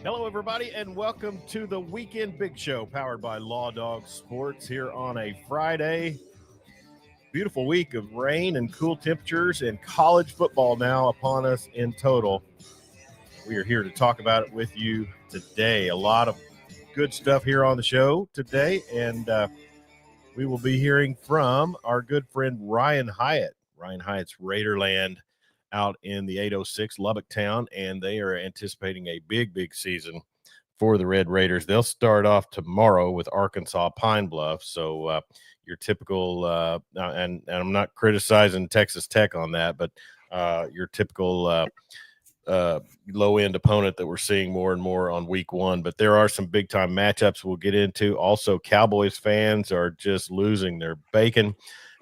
Hello, everybody, and welcome to the Weekend Big Show, powered by Law Dog Sports here on a Friday. Beautiful week of rain and cool temperatures and college football now upon us in total. We are here to talk about it with you today. A lot of good stuff here on the show today, and we will be hearing from our good friend Ryan Hyatt. Ryan Hyatt's Raiderland out in the 806 Lubbock town, and they are anticipating a big season for the Red Raiders. They'll start off tomorrow with Arkansas Pine Bluff. So your typical, and I'm not criticizing Texas Tech on that, but your typical low-end opponent that we're seeing more and more on week one. But there are some big-time matchups we'll get into. Also, Cowboys fans are just losing their bacon.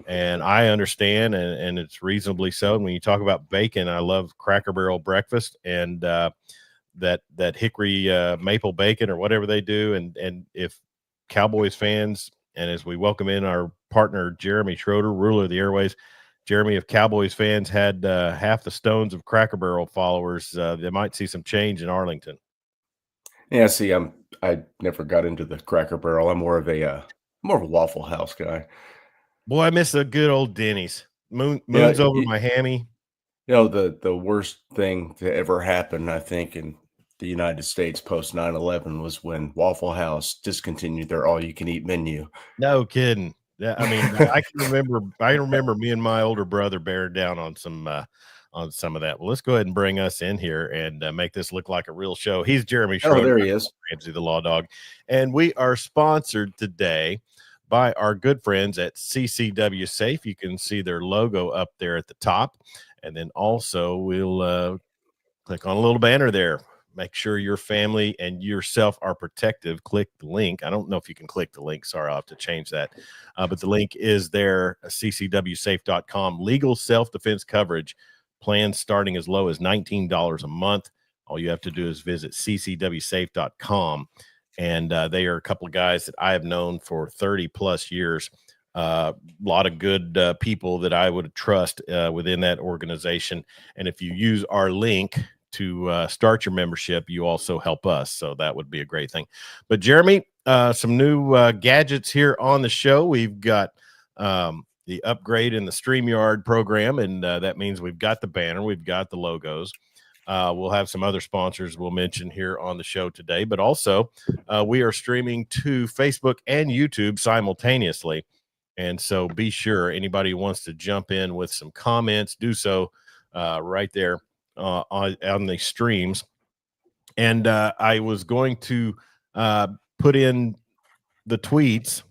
And I understand, and it's reasonably so. And when you talk about bacon, I love Cracker Barrel breakfast and that hickory maple bacon or whatever they do. And if Cowboys fans, and as we welcome in our partner Jeremy Schroeder, ruler of the airways, Jeremy, if Cowboys fans had half the stones of Cracker Barrel followers, they might see some change in Arlington. Yeah, see, I never got into the Cracker Barrel. I'm more of a Waffle House guy. Boy, I miss a good old Denny's. Moon's over my hammy. You know, the worst thing to ever happen, I think, in the United States post 9/11 was when Waffle House discontinued their all-you-can-eat menu. No kidding. Yeah, I mean, I remember me and my older brother bearing down on some of that. Well, let's go ahead and bring us in here and make this look like a real show. He's Jeremy Schroeder. Oh, there he is. Ramsey the Law Dog. And we are sponsored today by our good friends at CCW Safe. You can see their logo up there at the top. And then also we'll click on a little banner there. Make sure your family and yourself are protected. Click the link. I don't know if you can click the link. Sorry, I'll have to change that. But the link is there, ccwsafe.com. Legal self-defense coverage. Plans starting as low as $19 a month. All you have to do is visit ccwsafe.com. And they are a couple of guys that I have known for 30-plus years. A lot of good people that I would trust within that organization. And if you use our link to start your membership, you also help us. So that would be a great thing. But, Jeremy, some new gadgets here on the show. We've got the upgrade in the StreamYard program, and that means we've got the banner, we've got the logos. We'll have some other sponsors we'll mention here on the show today, but also we are streaming to Facebook and YouTube simultaneously. And so be sure anybody who wants to jump in with some comments, do so right there on the streams. And I was going to put in the tweets.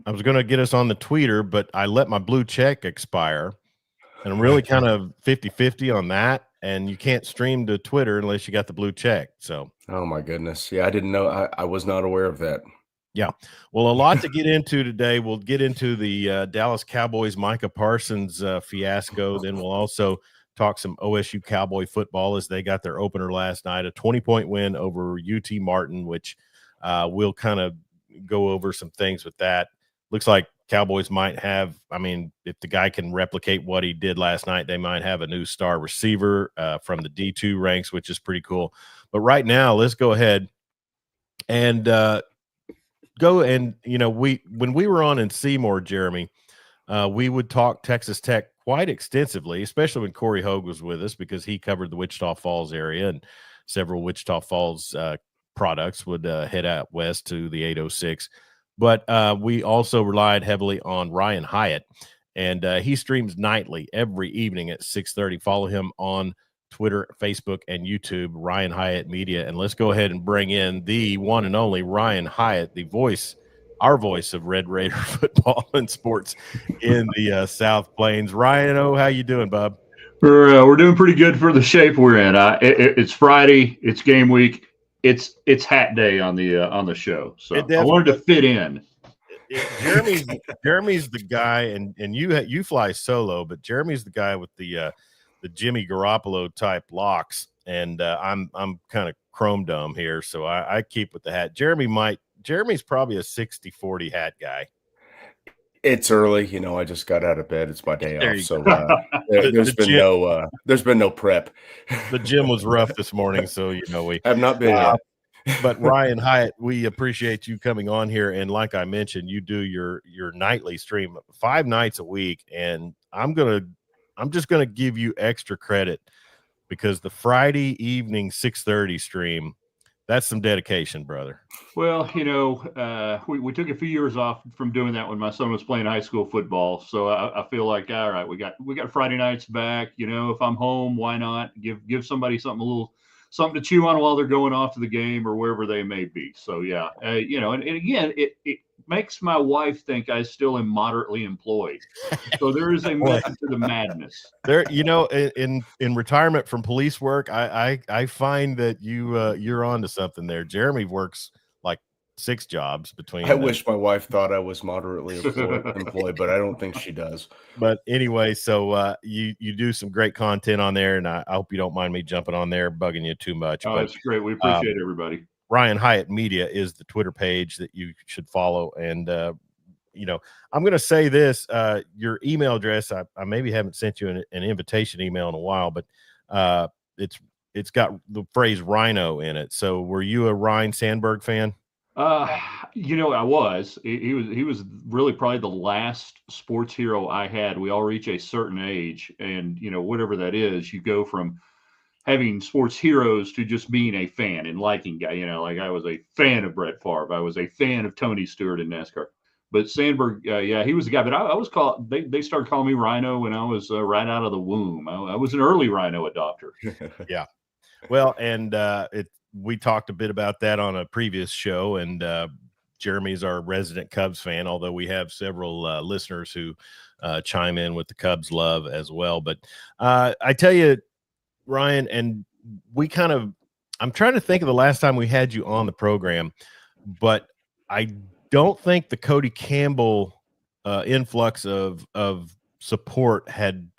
I was going to get us on the tweeter, but I let my blue check expire. And I'm really kind of 50-50 on that. And you can't stream to Twitter unless you got the blue check. So, oh my goodness. Yeah, I didn't know. I was not aware of that. Yeah. Well, a lot to get into today. We'll get into the Dallas Cowboys, Micah Parsons fiasco. Then we'll also talk some OSU Cowboy football as they got their opener last night, a 20-point win over UT Martin, which we'll kind of go over some things with that. Looks like Cowboys might have, I mean, if the guy can replicate what he did last night, they might have a new star receiver from the D2 ranks, which is pretty cool. But right now, let's go ahead and go and, when we were on in Seymour, Jeremy, we would talk Texas Tech quite extensively, especially when Corey Hogue was with us, because he covered the Wichita Falls area, and several Wichita Falls products would head out west to the 806. But we also relied heavily on Ryan Hyatt, and he streams nightly every evening at 6:30. Follow him on Twitter, Facebook, and YouTube, Ryan Hyatt Media. And let's go ahead and bring in the one and only Ryan Hyatt, our voice of Red Raider football and sports in the South Plains. Ryan, how you doing, bub? We're doing pretty good for the shape we're in. It's Friday. It's game week. It's hat day on the show. So I wanted to fit in. Jeremy's the guy, and you fly solo, but Jeremy's the guy with the Jimmy Garoppolo type locks, and I'm kind of chrome dome here, so I keep with the hat. Jeremy's probably a 60-40 hat guy. It's early, I just got out of bed. It's my day off, so there's been no prep. The gym was rough this morning, so we have not been. But Ryan Hyatt, we appreciate you coming on here. And like I mentioned, you do your nightly stream 5 nights a week. And I'm just gonna give you extra credit because the Friday evening 6:30 stream, that's some dedication, brother. Well, we took a few years off from doing that when my son was playing high school football. So I feel like, all right, we got Friday nights back. If I'm home, why not give somebody something to chew on while they're going off to the game or wherever they may be. So yeah, and again, it makes my wife think I still am moderately employed. So there is a method to the madness. There, in retirement from police work, I find that you're on to something there. Jeremy works like 6 jobs between. I wish my wife thought I was moderately employed, but I don't think she does. But anyway, so you do some great content on there, and I hope you don't mind me jumping on there, bugging you too much. Oh, that's great. We appreciate everybody. Ryan Hyatt Media is the Twitter page that you should follow, and I'm going to say this: your email address. I maybe haven't sent you an invitation email in a while, but it's got the phrase "Rhino" in it. So, were you a Ryan Sandberg fan? I was. He was really probably the last sports hero I had. We all reach a certain age, and whatever that is, you go from having sports heroes to just being a fan and liking guy. Like I was a fan of Brett Favre. I was a fan of Tony Stewart in NASCAR. But Sandberg, he was a guy. But I was called. They started calling me Rhino when I was right out of the womb. I was an early Rhino adopter. Yeah. Well, and we talked a bit about that on a previous show, and Jeremy's our resident Cubs fan, although we have several listeners who chime in with the Cubs love as well. But I tell you, Ryan, and I'm trying to think of the last time we had you on the program, but I don't think the Cody Campbell influx of support had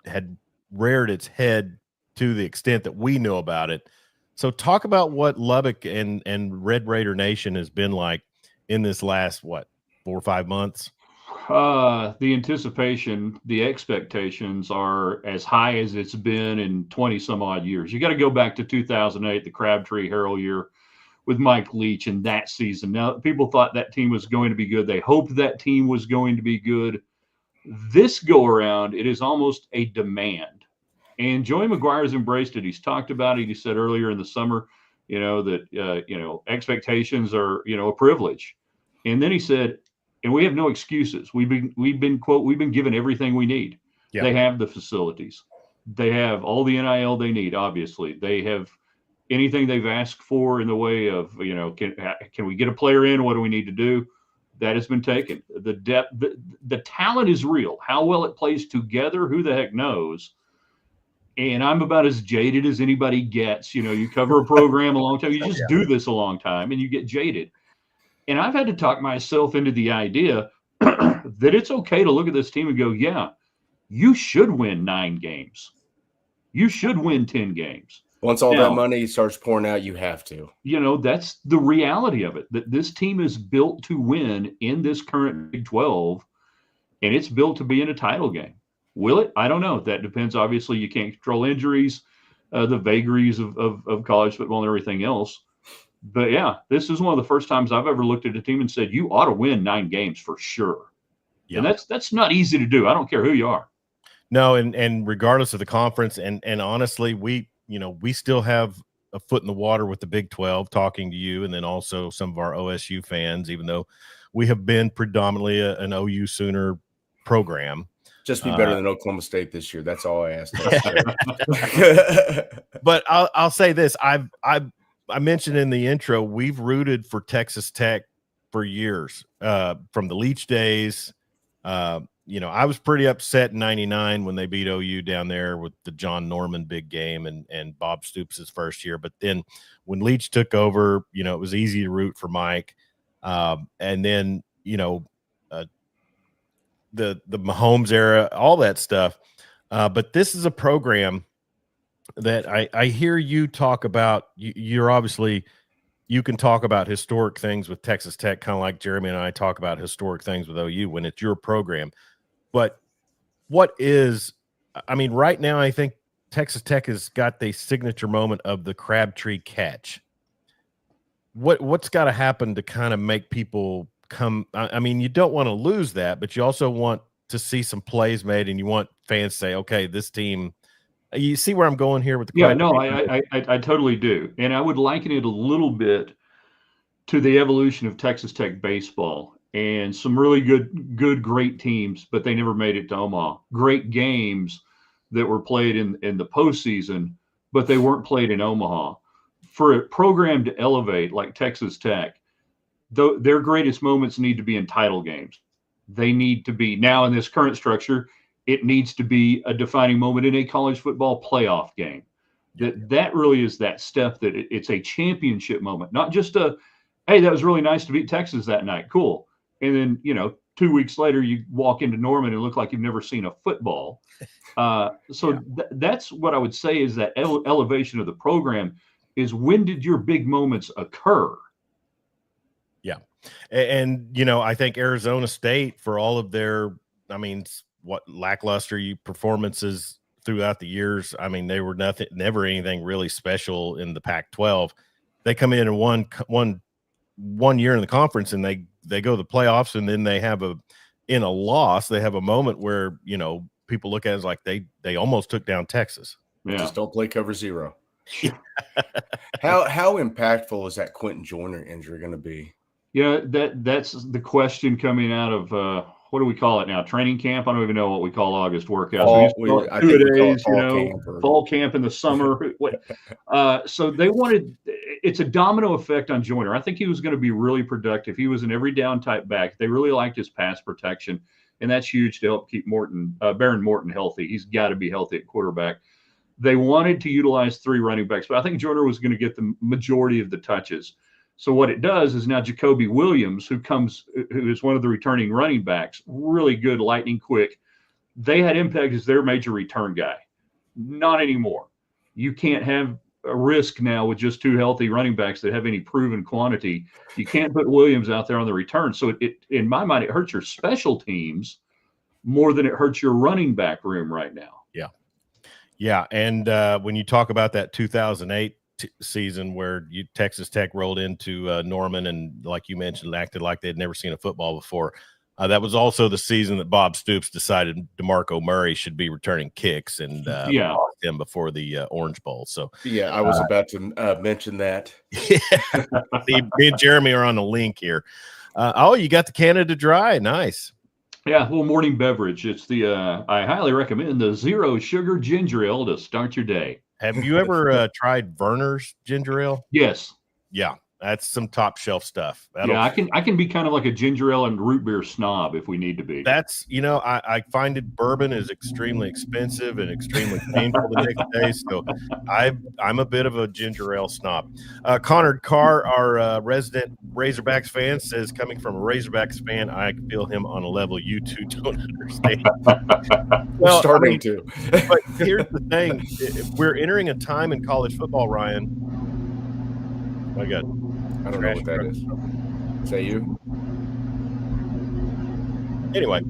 reared its head to the extent that we know about it. So talk about what Lubbock and Red Raider Nation has been like in this last, 4 or 5 months? The anticipation, the expectations are as high as it's been in 20 some odd years. You got to go back to 2008, the Crabtree Harrell year with Mike Leach in that season. Now, people thought that team was going to be good. They hoped that team was going to be good. This go around, it is almost a demand. And Joey McGuire's embraced it. He's talked about it. He said earlier in the summer, that expectations are, a privilege. And then he said, and we have no excuses. We've been given everything we need. Yeah. They have the facilities. They have all the NIL they need. Obviously, they have anything they've asked for in the way of, can we get a player in? What do we need to do? That has been taken. The depth, the talent is real. How well it plays together, who the heck knows? And I'm about as jaded as anybody gets. You cover a program a long time. You just do this a long time, and you get jaded. And I've had to talk myself into the idea that it's okay to look at this team and go, yeah, you should win 9 games. You should win 10 games. Once all that money starts pouring out, you have to. That's the reality of it, that this team is built to win in this current Big 12, and it's built to be in a title game. Will it? I don't know. That depends. Obviously, you can't control injuries, the vagaries of college football and everything else. But, yeah, this is one of the first times I've ever looked at a team and said, you ought to win 9 games for sure. Yeah. And that's not easy to do. I don't care who you are. No, and regardless of the conference, and honestly, we still have a foot in the water with the Big 12 talking to you, and then also some of our OSU fans, even though we have been predominantly an OU Sooner program. Just be better than Oklahoma State this year. That's all I asked. But I'll say this. I mentioned in the intro, we've rooted for Texas Tech for years, from the Leach days. I was pretty upset in '99 when they beat OU down there with the John Norman big game and Bob Stoops' first year. But then when Leach took over, it was easy to root for Mike. And then, the Mahomes era, all that stuff. But this is a program that I hear you talk about. You're obviously, you can talk about historic things with Texas Tech, kind of like Jeremy and I talk about historic things with OU when it's your program. But right now, I think Texas Tech has got the signature moment of the Crabtree catch. what's got to happen to kind of make people come? I mean, you don't want to lose that, but you also want to see some plays made, and you want fans to say, okay, this team. You see where I'm going here with the Yeah, question? no, I totally do. And I would liken it a little bit to the evolution of Texas Tech baseball and some really great teams, but they never made it to Omaha. Great games that were played in the postseason, but they weren't played in Omaha. For a program to elevate like Texas Tech, their greatest moments need to be in title games. They need to be now in this current structure. It needs to be a defining moment in a college football playoff game. That really is that step that it's a championship moment, not just a, hey, that was really nice to beat Texas that night. Cool. And then, 2 weeks later, you walk into Norman and look like you've never seen a football. That's what I would say is that elevation of the program is when did your big moments occur? Yeah. And I think Arizona State, for all of their, lackluster performances throughout the years, they were never anything really special in the Pac-12. They come in and won 1 year in the conference, and they go to the playoffs, and then they have a loss, they have a moment where, people look at it as like they almost took down Texas. Yeah. Just don't play cover zero. How impactful is that Quentin Joyner injury going to be? Yeah, that's the question coming out of what do we call it now? Training camp? I don't even know what we call August workouts. Fall camp in the summer. So they wanted it's a domino effect on Joyner. I think he was going to be really productive. He was an every down type back. They really liked his pass protection, and that's huge to help keep Baron Morton healthy. He's got to be healthy at quarterback. They wanted to utilize 3 running backs, but I think Joyner was going to get the majority of the touches. So what it does is now Jacoby Williams, who is one of the returning running backs, really good, lightning quick. They had impact as their major return guy. Not anymore. You can't have a risk now with just 2 healthy running backs that have any proven quantity. You can't put Williams out there on the return. So it in my mind, it hurts your special teams more than it hurts your running back room right now. Yeah. Yeah. And when you talk about that 2008 season where Texas Tech rolled into Norman and, like you mentioned, acted like they'd never seen a football before. That was also the season that Bob Stoops decided DeMarco Murray should be returning kicks and lost him before the Orange Bowl. So I was about to mention that. Yeah. Me and Jeremy are on the link here. You got the Canada Dry. Nice. Yeah, a little morning beverage. It's I highly recommend the 0 sugar ginger ale to start your day. Have you ever tried Verner's ginger ale? Yes. Yeah, that's some top shelf stuff. I can be kind of like a ginger ale and root beer snob if we need to be. That's I find bourbon is extremely expensive and extremely painful the next day. So I'm a bit of a ginger ale snob. Connor Carr, our resident Razorbacks fan, says, coming from a Razorbacks fan, I feel him on a level you two don't understand. Well, starting to. But here's the thing: we're entering a time in college football, Ryan. Oh my God. I don't know what that is. Is that you? Anyway,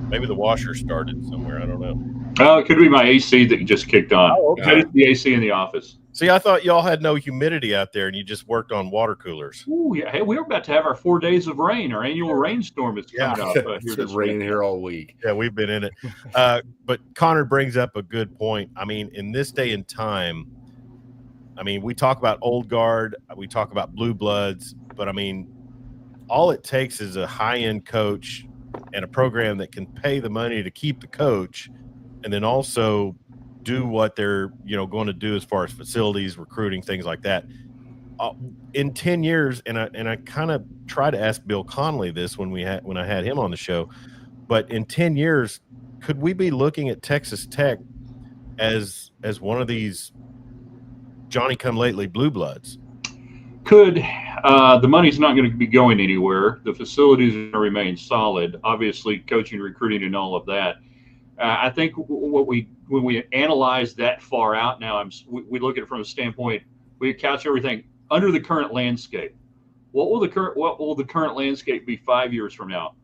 maybe the washer started somewhere. I don't know. Oh, it could be my AC that just kicked on. Oh, okay. It's the AC in the office. See, I thought y'all had no humidity out there and you just worked on water coolers. Oh, yeah. Hey, we're about to have our 4 days of rain. Our annual rainstorm is coming up. It's been raining here all week. Yeah, we've been in it. But Connor brings up a good point. In this day and time, we talk about old guard, we talk about blue bloods, but all it takes is a high-end coach and a program that can pay the money to keep the coach, and then also do what they're going to do as far as facilities, recruiting, things like that. In 10 years, and I kind of try to ask Bill Connolly this when I had him on the show, but in 10 years, could we be looking at Texas Tech as one of these Johnny-come-lately blue bloods? Could. The money's not going to be going anywhere. The facilities are going to remain solid. Obviously, coaching, recruiting, and all of that. I think when we analyze that far out now, we look at it from a standpoint. We couch everything under the current landscape. What will the current landscape be 5 years from now,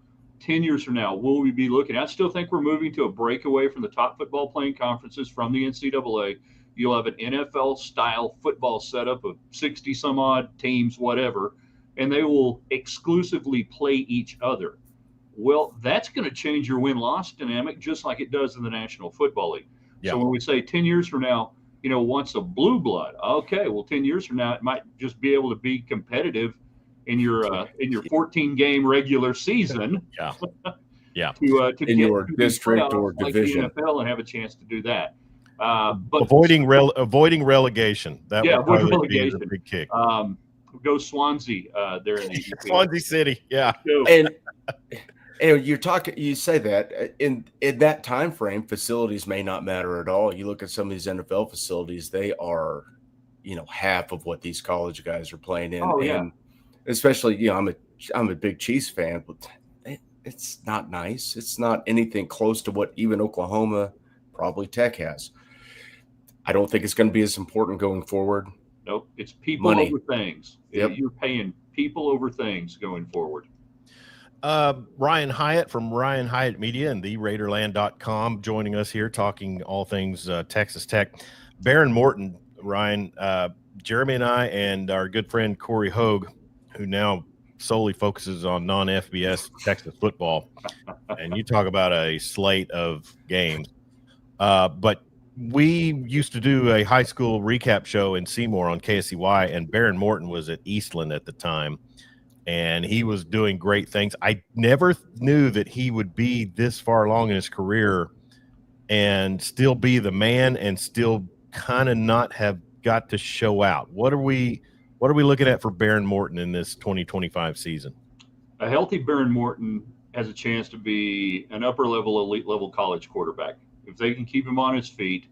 10 years from now? Will we be looking? I still think we're moving to a breakaway from the top football playing conferences from the NCAA You'll have an NFL-style football setup of 60 some odd teams, whatever, and they will exclusively play each other. Well, that's going to change your win-loss dynamic just like it does in the National Football League. Yeah. So when we say 10 years from now, wants a blue blood, okay, well, 10 years from now, it might just be able to be competitive in your 14-game regular season. Yeah. Yeah. to In get your to the district or playoffs like division. the NFL and have a chance to do that. But avoiding relegation. That would avoiding probably be relegation. the big kick. Go Swansea there in the Swansea City. Yeah. And you say that in that time frame, facilities may not matter at all. You look at some of these NFL facilities, they are, half of what these college guys are playing in. Oh, yeah. And especially, I'm a big Chiefs fan, but it's not nice. It's not anything close to what even Oklahoma, probably Tech has. I don't think it's going to be as important going forward. Nope. It's people over things. Yep. You're paying people over things going forward. Ryan Hyatt from Ryan Hyatt Media and TheRaiderland.com joining us here talking all things Texas Tech. Baron Morton, Ryan, Jeremy and I and our good friend Corey Hogue, who now solely focuses on non-FBS Texas football. And you talk about a slate of games. But we used to do a high school recap show in Seymour on KSCY, and Baron Morton was at Eastland at the time, and he was doing great things. I never knew that he would be this far along in his career and still be the man and still kind of not have got to show out. What are we looking at for Baron Morton in this 2025 season? A healthy Baron Morton has a chance to be an upper-level, elite-level college quarterback. If they can keep him on his feet,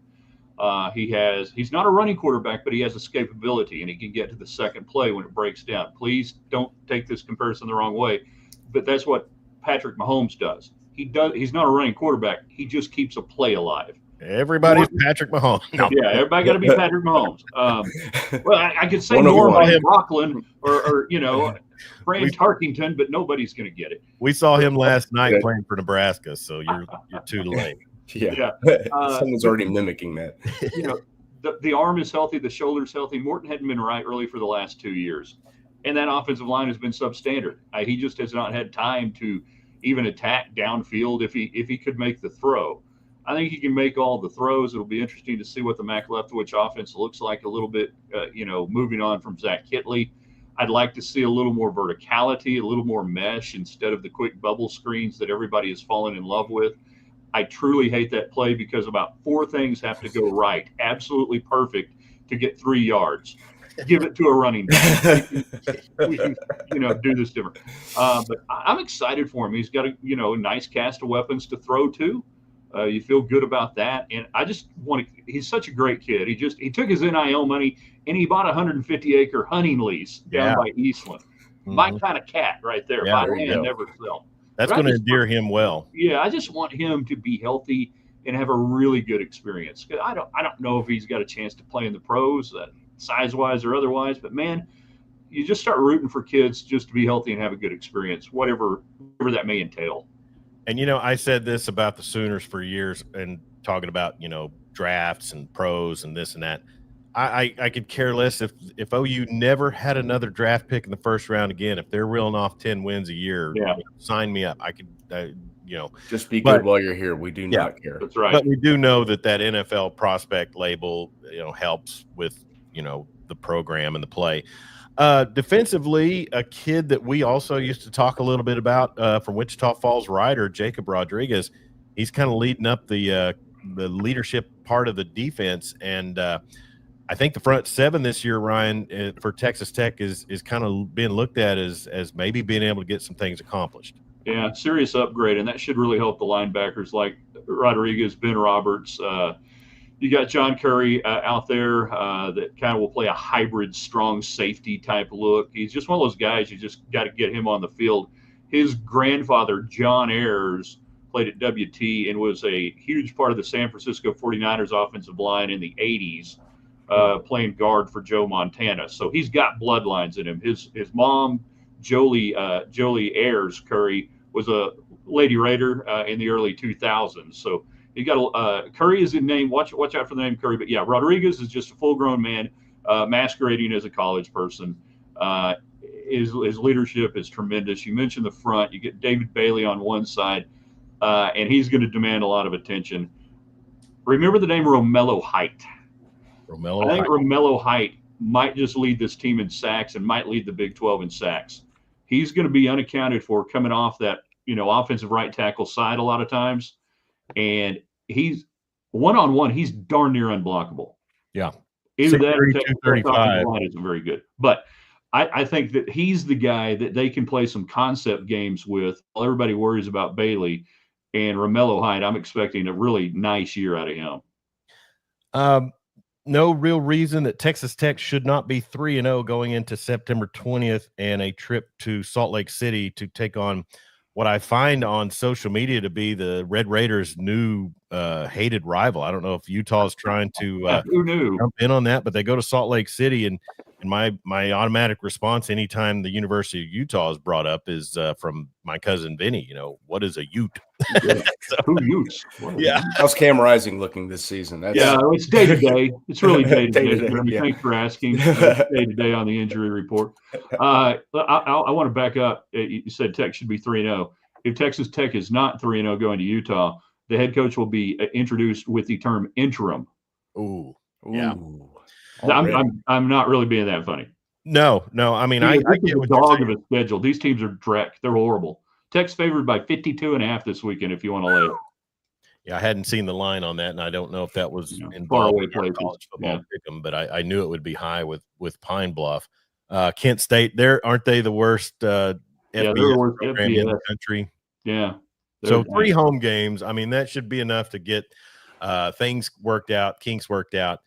he's not a running quarterback, but he has escapability, and he can get to the second play when it breaks down. Please don't take this comparison the wrong way, but that's what Patrick Mahomes does. He's not a running quarterback. He just keeps a play alive. Everybody's Patrick Mahomes. No. Yeah, everybody got to be Patrick Mahomes. Well, I could say One-on-one. Norman Rockland or Fran Tarkington, but nobody's going to get it. We saw him last night playing for Nebraska, so you're too late. Yeah. Someone's already mimicking that. The arm is healthy, the shoulder's healthy. Morton hadn't been right really for the last 2 years, and that offensive line has been substandard. He just has not had time to even attack downfield if he could make the throw. I think he can make all the throws. It'll be interesting to see what the Mac Leftwich offense looks like a little bit, moving on from Zach Kittley. I'd like to see a little more verticality, a little more mesh instead of the quick bubble screens that everybody has fallen in love with. I truly hate that play because about 4 things have to go right, absolutely perfect, to get 3 yards. Give it to a running back. We can, do this different. But I'm excited for him. He's got a nice cast of weapons to throw to. You feel good about that, and I just he's such a great kid. He took his NIL money and he bought a 150-acre hunting lease down by Eastland. Mm-hmm. My kind of cat right there. Buy land, never sell. That's going to endear him well. Yeah, I just want him to be healthy and have a really good experience. I don't know if he's got a chance to play in the pros, size-wise or otherwise, but man, you just start rooting for kids just to be healthy and have a good experience, whatever that may entail. And, I said this about the Sooners for years and talking about, drafts and pros and this and that. I could care less if OU never had another draft pick in the first round again. If they're reeling off 10 wins a year, sign me up. I could, Just be good while you're here. We do not care. That's right. But we do know that NFL prospect label, helps with, the program and the play. Defensively, a kid that we also used to talk a little bit about from Wichita Falls Rider, Jacob Rodriguez. He's kind of leading up the leadership part of the defense, and I think the front 7 this year, Ryan, for Texas Tech is kind of being looked at as maybe being able to get some things accomplished. Yeah, serious upgrade, and that should really help the linebackers like Rodriguez, Ben Roberts. You got John Curry out there that kind of will play a hybrid strong safety type look. He's just one of those guys you just got to get him on the field. His grandfather, John Ayers, played at WT and was a huge part of the San Francisco 49ers offensive line in the 80s, playing guard for Joe Montana. So he's got bloodlines in him. His mom, Jolie Ayers Curry, was a Lady Raider in the early 2000s. So You got Curry is in name. Watch out for the name Curry. But yeah, Rodriguez is just a full-grown man masquerading as a college person. His leadership is tremendous. You mentioned the front. You get David Bailey on one side, and he's going to demand a lot of attention. Remember the name Romello Height. I think Romello Height might just lead this team in sacks and might lead the Big 12 in sacks. He's going to be unaccounted for coming off that, offensive right tackle side a lot of times. And he's one-on-one, he's darn near unblockable. Yeah. Either that or the line isn't very good. But I think that he's the guy that they can play some concept games with while everybody worries about Bailey. And Romello Height, I'm expecting a really nice year out of him. No real reason that Texas Tech should not be 3-0 going into September 20th and a trip to Salt Lake City to take on what I find on social media to be the Red Raiders' new hated rival. I don't know if Utah is trying to jump in on that, but they go to Salt Lake City, and my automatic response anytime the University of Utah is brought up is from my cousin Vinny. What is a Ute? Who Utes? Yeah. How's Cam Rising looking this season? It's day to day. It's really day to day. Yeah. Thanks for asking. Day to day on the injury report. I want to back up. You said Tech should be 3-0. If Texas Tech is not 3-0 going to Utah, the head coach will be introduced with the term interim. Ooh. Yeah. I'm not really being that funny. No. I mean, I get what dog of a schedule. These teams are dreck. They're horrible. Tech's favored by 52.5 this weekend. If you want to lay it. Yeah, I hadn't seen the line on that, and I don't know if that was involved faraway in college football pick'em, but I knew it would be high with Pine Bluff. Kent State, aren't they the worst FBS program in the country? Yeah. So 3 home games. I mean, that should be enough to get things worked out, kinks worked out.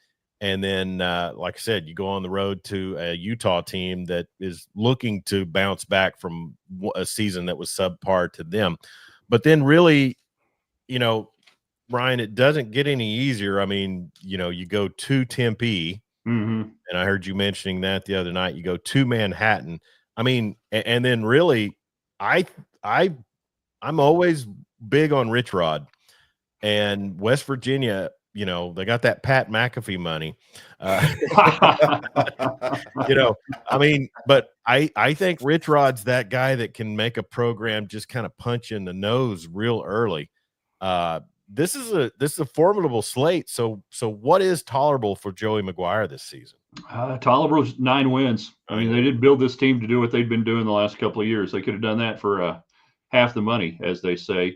And then, like I said, you go on the road to a Utah team that is looking to bounce back from a season that was subpar to them. But then really, Ryan, it doesn't get any easier. I mean, you go to Tempe, and I heard you mentioning that the other night. You go to Manhattan. I mean, and then really, I'm always big on Rich Rod and West Virginia. They got that Pat McAfee money. I mean, but I think Rich Rod's that guy that can make a program just kind of punch in the nose real early. This is a formidable slate. So what is tolerable for Joey McGuire this season? Tolerable's 9 wins. I mean, they did build this team to do what they'd been doing the last couple of years. They could have done that for half the money, as they say.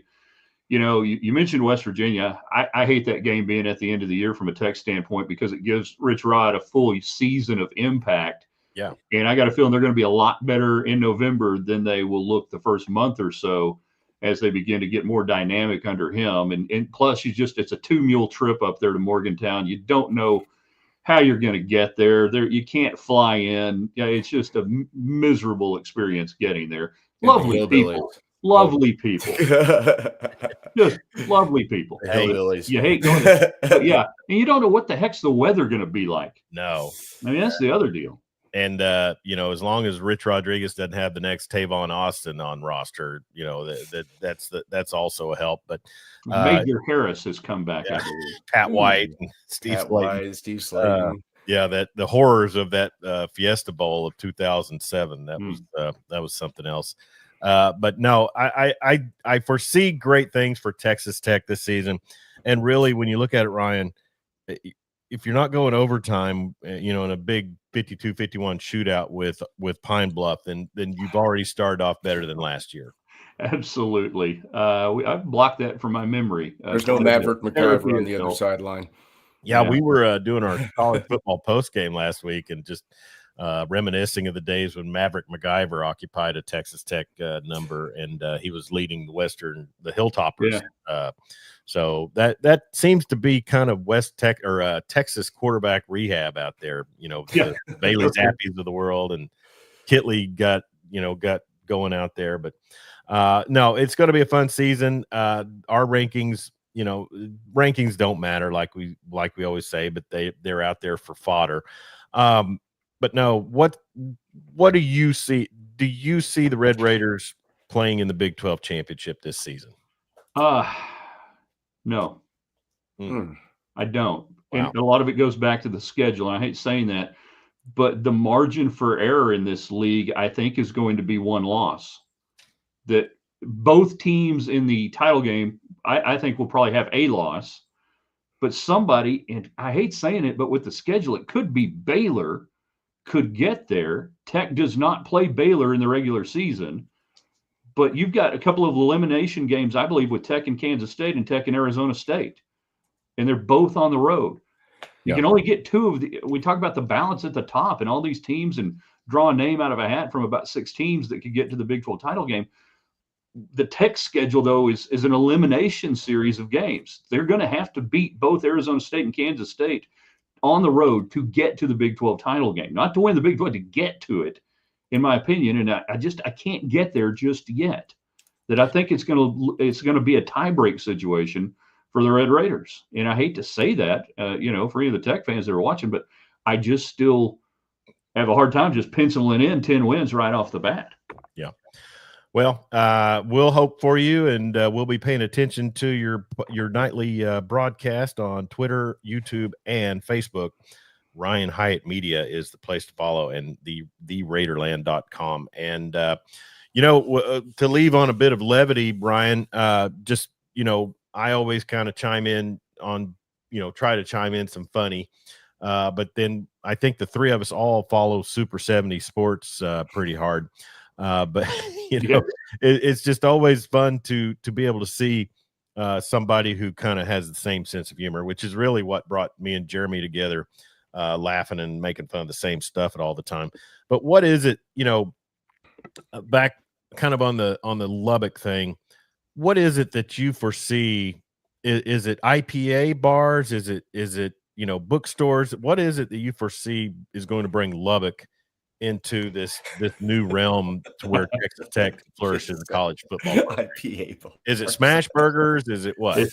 You mentioned West Virginia. I hate that game being at the end of the year from a Tech standpoint because it gives Rich Rod a full season of impact. Yeah. And I got a feeling they're going to be a lot better in November than they will look the first month or so as they begin to get more dynamic under him. And plus, it's a 2-mule trip up there to Morgantown. You don't know how you're going to get there. You can't fly in. It's just a miserable experience getting there. Lovely people. Lovely people. Just lovely people. You hate going there. But yeah. And you don't know what the heck's the weather going to be like. No. I mean, that's the other deal. And, as long as Rich Rodriguez doesn't have the next Tavon Austin on roster, that's also a help. But Major Harris has come back. Yeah. Pat White and Steve Slayton. The horrors of that Fiesta Bowl of 2007. That was something else. But no, I foresee great things for Texas Tech this season. And really, when you look at it, Ryan, if you're not going overtime, in a big 52-51 shootout with Pine Bluff, then you've already started off better than last year. Absolutely. I've blocked that from my memory. There's no Maverick McIver on the other sideline. Yeah, we were doing our college football post game last week and just reminiscing of the days when Maverick McIver occupied a Texas Tech number, and he was leading the Hilltoppers. Yeah. So that seems to be kind of West Tech or Texas quarterback rehab out there. The Bailey Zappies of the world, and Kitley got going out there. But no, it's going to be a fun season. Our rankings. Rankings don't matter like we always say, but they're out there for fodder. But no, what do you see? Do you see the Red Raiders playing in the Big 12 championship this season? No. I don't. Wow. And a lot of it goes back to the schedule. And I hate saying that, but the margin for error in this league, I think, is going to be one loss. That both teams in the title game, I think, will probably have a loss. But somebody, and I hate saying it, but with the schedule, it could be Baylor could get there. Tech does not play Baylor in the regular season. But you've got a couple of elimination games, I believe, with Tech and Kansas State and Tech and Arizona State. And they're both on the road. You can only get two of the. We talk about the balance at the top and all these teams and draw a name out of a hat from about 6 teams that could get to the Big 12 title game. The Tech schedule, though, is an elimination series of games. They're going to have to beat both Arizona State and Kansas State on the road to get to the Big 12 title game, not to win the Big 12, to get to it, in my opinion. And I can't get there just yet. That I think it's going to be a tiebreak situation for the Red Raiders. And I hate to say that, for any of the Tech fans that are watching, but I just still have a hard time just penciling in 10 wins right off the bat. Yeah. Well, we'll hope for you, and we'll be paying attention to your nightly broadcast on Twitter, YouTube, and Facebook. Ryan Hyatt Media is the place to follow, and the Raiderland.com. And, to leave on a bit of levity, Brian, I always kind of chime in on, try to chime in some funny. But then I think the three of us all follow Super 70 Sports pretty hard. But it's just always fun to be able to see somebody who kind of has the same sense of humor, which is really what brought me and Jeremy together, laughing and making fun of the same stuff at all the time. But what is it, back kind of on the Lubbock thing, what is it that you foresee? Is it IPA bars? Is it bookstores? What is it that you foresee is going to bring Lubbock into this new realm to where Texas Tech flourishes in college football? IPA bars. Is it smash burgers? Is it what?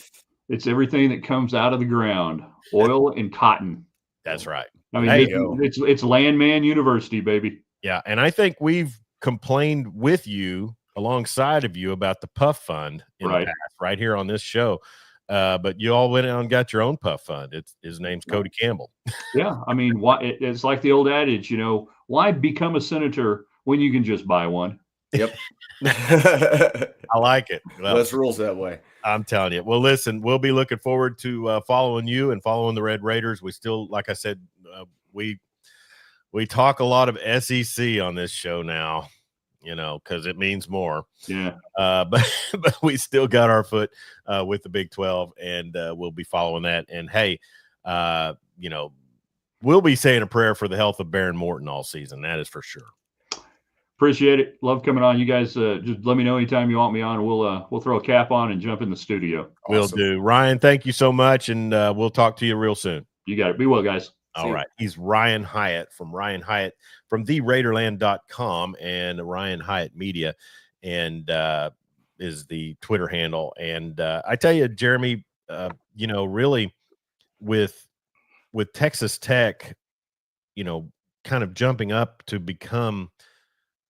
It's everything that comes out of the ground, oil and cotton. That's right. I mean, it's Landman University, baby. Yeah, and I think we've complained with you, alongside of you, about the Puff Fund in the past, right here on this show. But you all went out and got your own Puff Fund. His name's Cody Campbell. Yeah, I mean, it's like the old adage, why become a senator when you can just buy one? Yep. I like it. Well, that's rules that way. I'm telling you. Well, listen, we'll be looking forward to following you and following the Red Raiders. We still, like I said, we talk a lot of SEC on this show now, because it means more. Yeah. But we still got our foot with the Big 12, and we'll be following that. And hey, we'll be saying a prayer for the health of Baron Morton all season. That is for sure. Appreciate it. Love coming on. You guys just let me know anytime you want me on, and we'll throw a cap on and jump in the studio. We'll do. Ryan, thank you so much, and we'll talk to you real soon. You got it. Be well, guys. All right. He's Ryan Hyatt from theraiderland.com and Ryan Hyatt Media, and is the Twitter handle. And I tell you, Jeremy, really with Texas Tech, kind of jumping up to become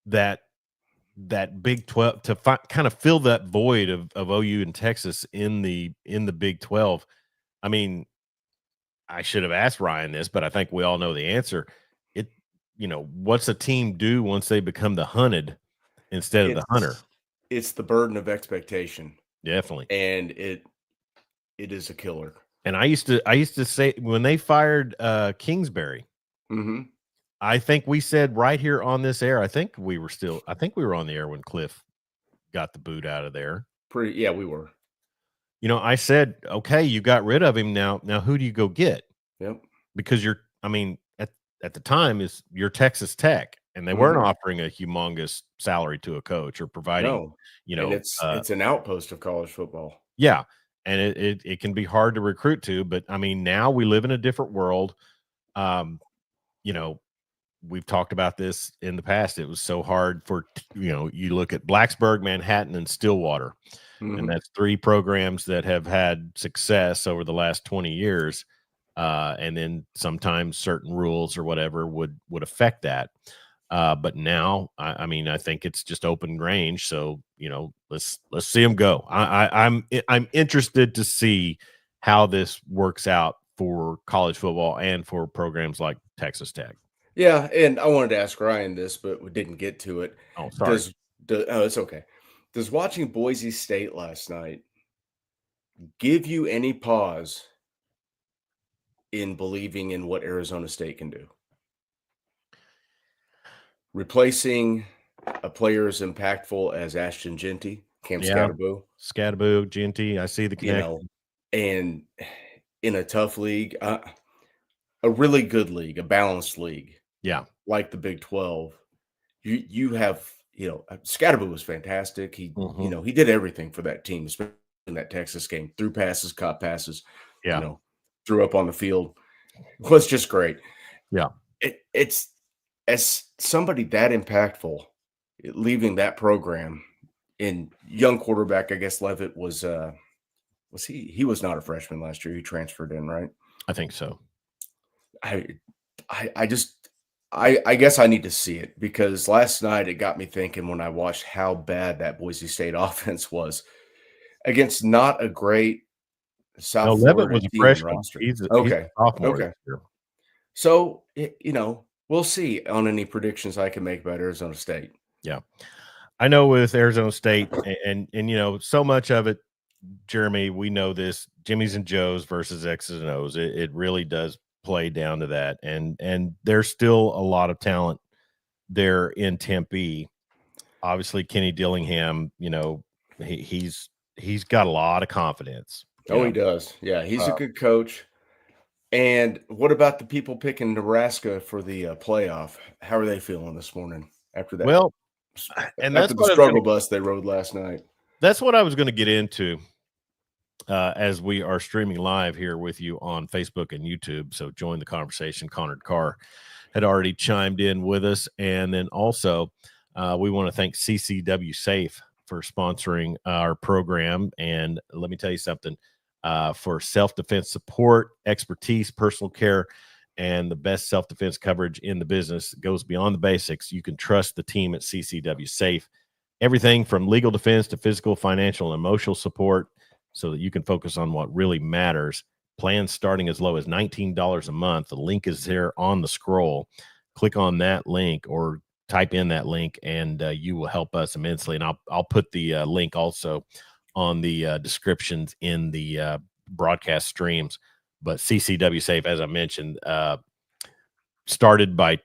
that Big 12, to kind of fill that void of OU and Texas in the Big 12. I mean, I should have asked Ryan this, but I think we all know the answer. What's a team do once they become the hunted instead of the hunter? It's the burden of expectation. Definitely. And it is a killer. And I used to say, when they fired Kingsbury, I think we said right here on this air, I think we were on the air when Cliff got the boot out of there. Yeah, we were. I said, okay, you got rid of him. Now who do you go get? Yep. Because at the time you're Texas Tech, and they weren't offering a humongous salary to a coach or providing, and it's an outpost of college football. Yeah. And it can be hard to recruit to, but now we live in a different world. We've talked about this in the past. It was so hard for, you look at Blacksburg, Manhattan, and Stillwater, and that's 3 programs that have had success over the last 20 years. And then sometimes certain rules or whatever would affect that. But now, I think it's just open range. So, let's see them go. I'm interested to see how this works out for college football and for programs like Texas Tech. Yeah, and I wanted to ask Ryan this, but we didn't get to it. Oh, sorry. Oh, it's okay. Does watching Boise State last night give you any pause in believing in what Arizona State can do? Replacing a player as impactful as Ashton Genty, Cam Scatterbo, Genty, I see the connection. And in a tough league, a really good league, a balanced league, like the Big 12, you have, Scatterbo was fantastic. He, he did everything for that team, especially in that Texas game. Threw passes, caught passes, threw up on the field. It was just great. Yeah, it's as somebody that impactful, leaving that program. In young quarterback, I guess Levitt was he was not a freshman last year. He transferred in, right? I think so. I guess I need to see it, because last night it got me thinking when I watched how bad that Boise State offense was against not a great South Florida Levitt was a team freshman. roster. He's a sophomore. Okay. So, we'll see on any predictions I can make about Arizona State. Yeah. I know with Arizona State and so much of it, Jeremy, we know this, Jimmy's and Joe's versus X's and O's. It really does play down to that. And there's still a lot of talent there in Tempe. Obviously, Kenny Dillingham, he's got a lot of confidence. He does. Yeah, he's a good coach. And what about the people picking Nebraska for the playoff? How are they feeling this morning after that? Well, and after the struggle bus they rode last night. That's what I was going to get into as we are streaming live here with you on Facebook and YouTube. So join the conversation. Connor Carr had already chimed in with us. And then also we want to thank CCW Safe for sponsoring our program. And let me tell you something, for self-defense support, expertise, personal care, and the best self-defense coverage in the business, goes beyond the basics. You can trust the team at CCW Safe. Everything from legal defense to physical, financial, and emotional support, so that you can focus on what really matters. Plans starting as low as $19 a month. The link is there on the scroll. Click on that link or type in that link, and you will help us immensely. And I'll put the link also on the descriptions in the broadcast streams. But CCW Safe, as I mentioned, started by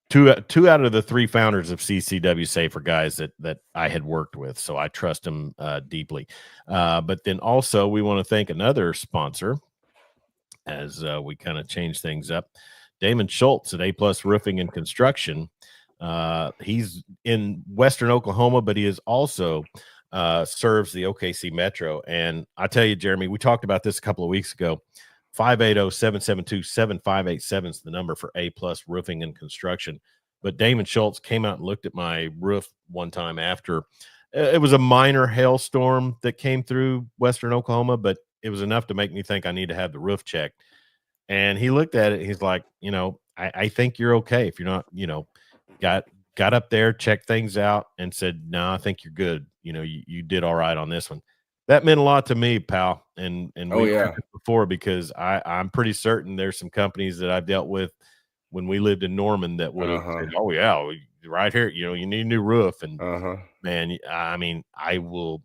two out of the three founders of CCW Safe are guys that I had worked with, so I trust them deeply. But then also we want to thank another sponsor as we kind of change things up. Damon Schultz at A+ Roofing and Construction. He's in Western Oklahoma, but he is also serves the OKC Metro. And I tell you, Jeremy, we talked about this a couple of weeks ago. 580-772-7587 is the number for A+ Roofing and Construction. But Damon Schultz came out and looked at my roof one time after. It was a minor hailstorm that came through Western Oklahoma, but it was enough to make me think I need to have the roof checked. And he looked at it. He's like, I think you're okay. If you're not, got up there, checked things out, and said, no, I think you're good. You did all right on this one. That meant a lot to me, pal. And we heard it before, because I'm pretty certain there's some companies that I've dealt with when we lived in Norman that would have said, oh yeah, right here, you need a new roof. And man, I mean, I will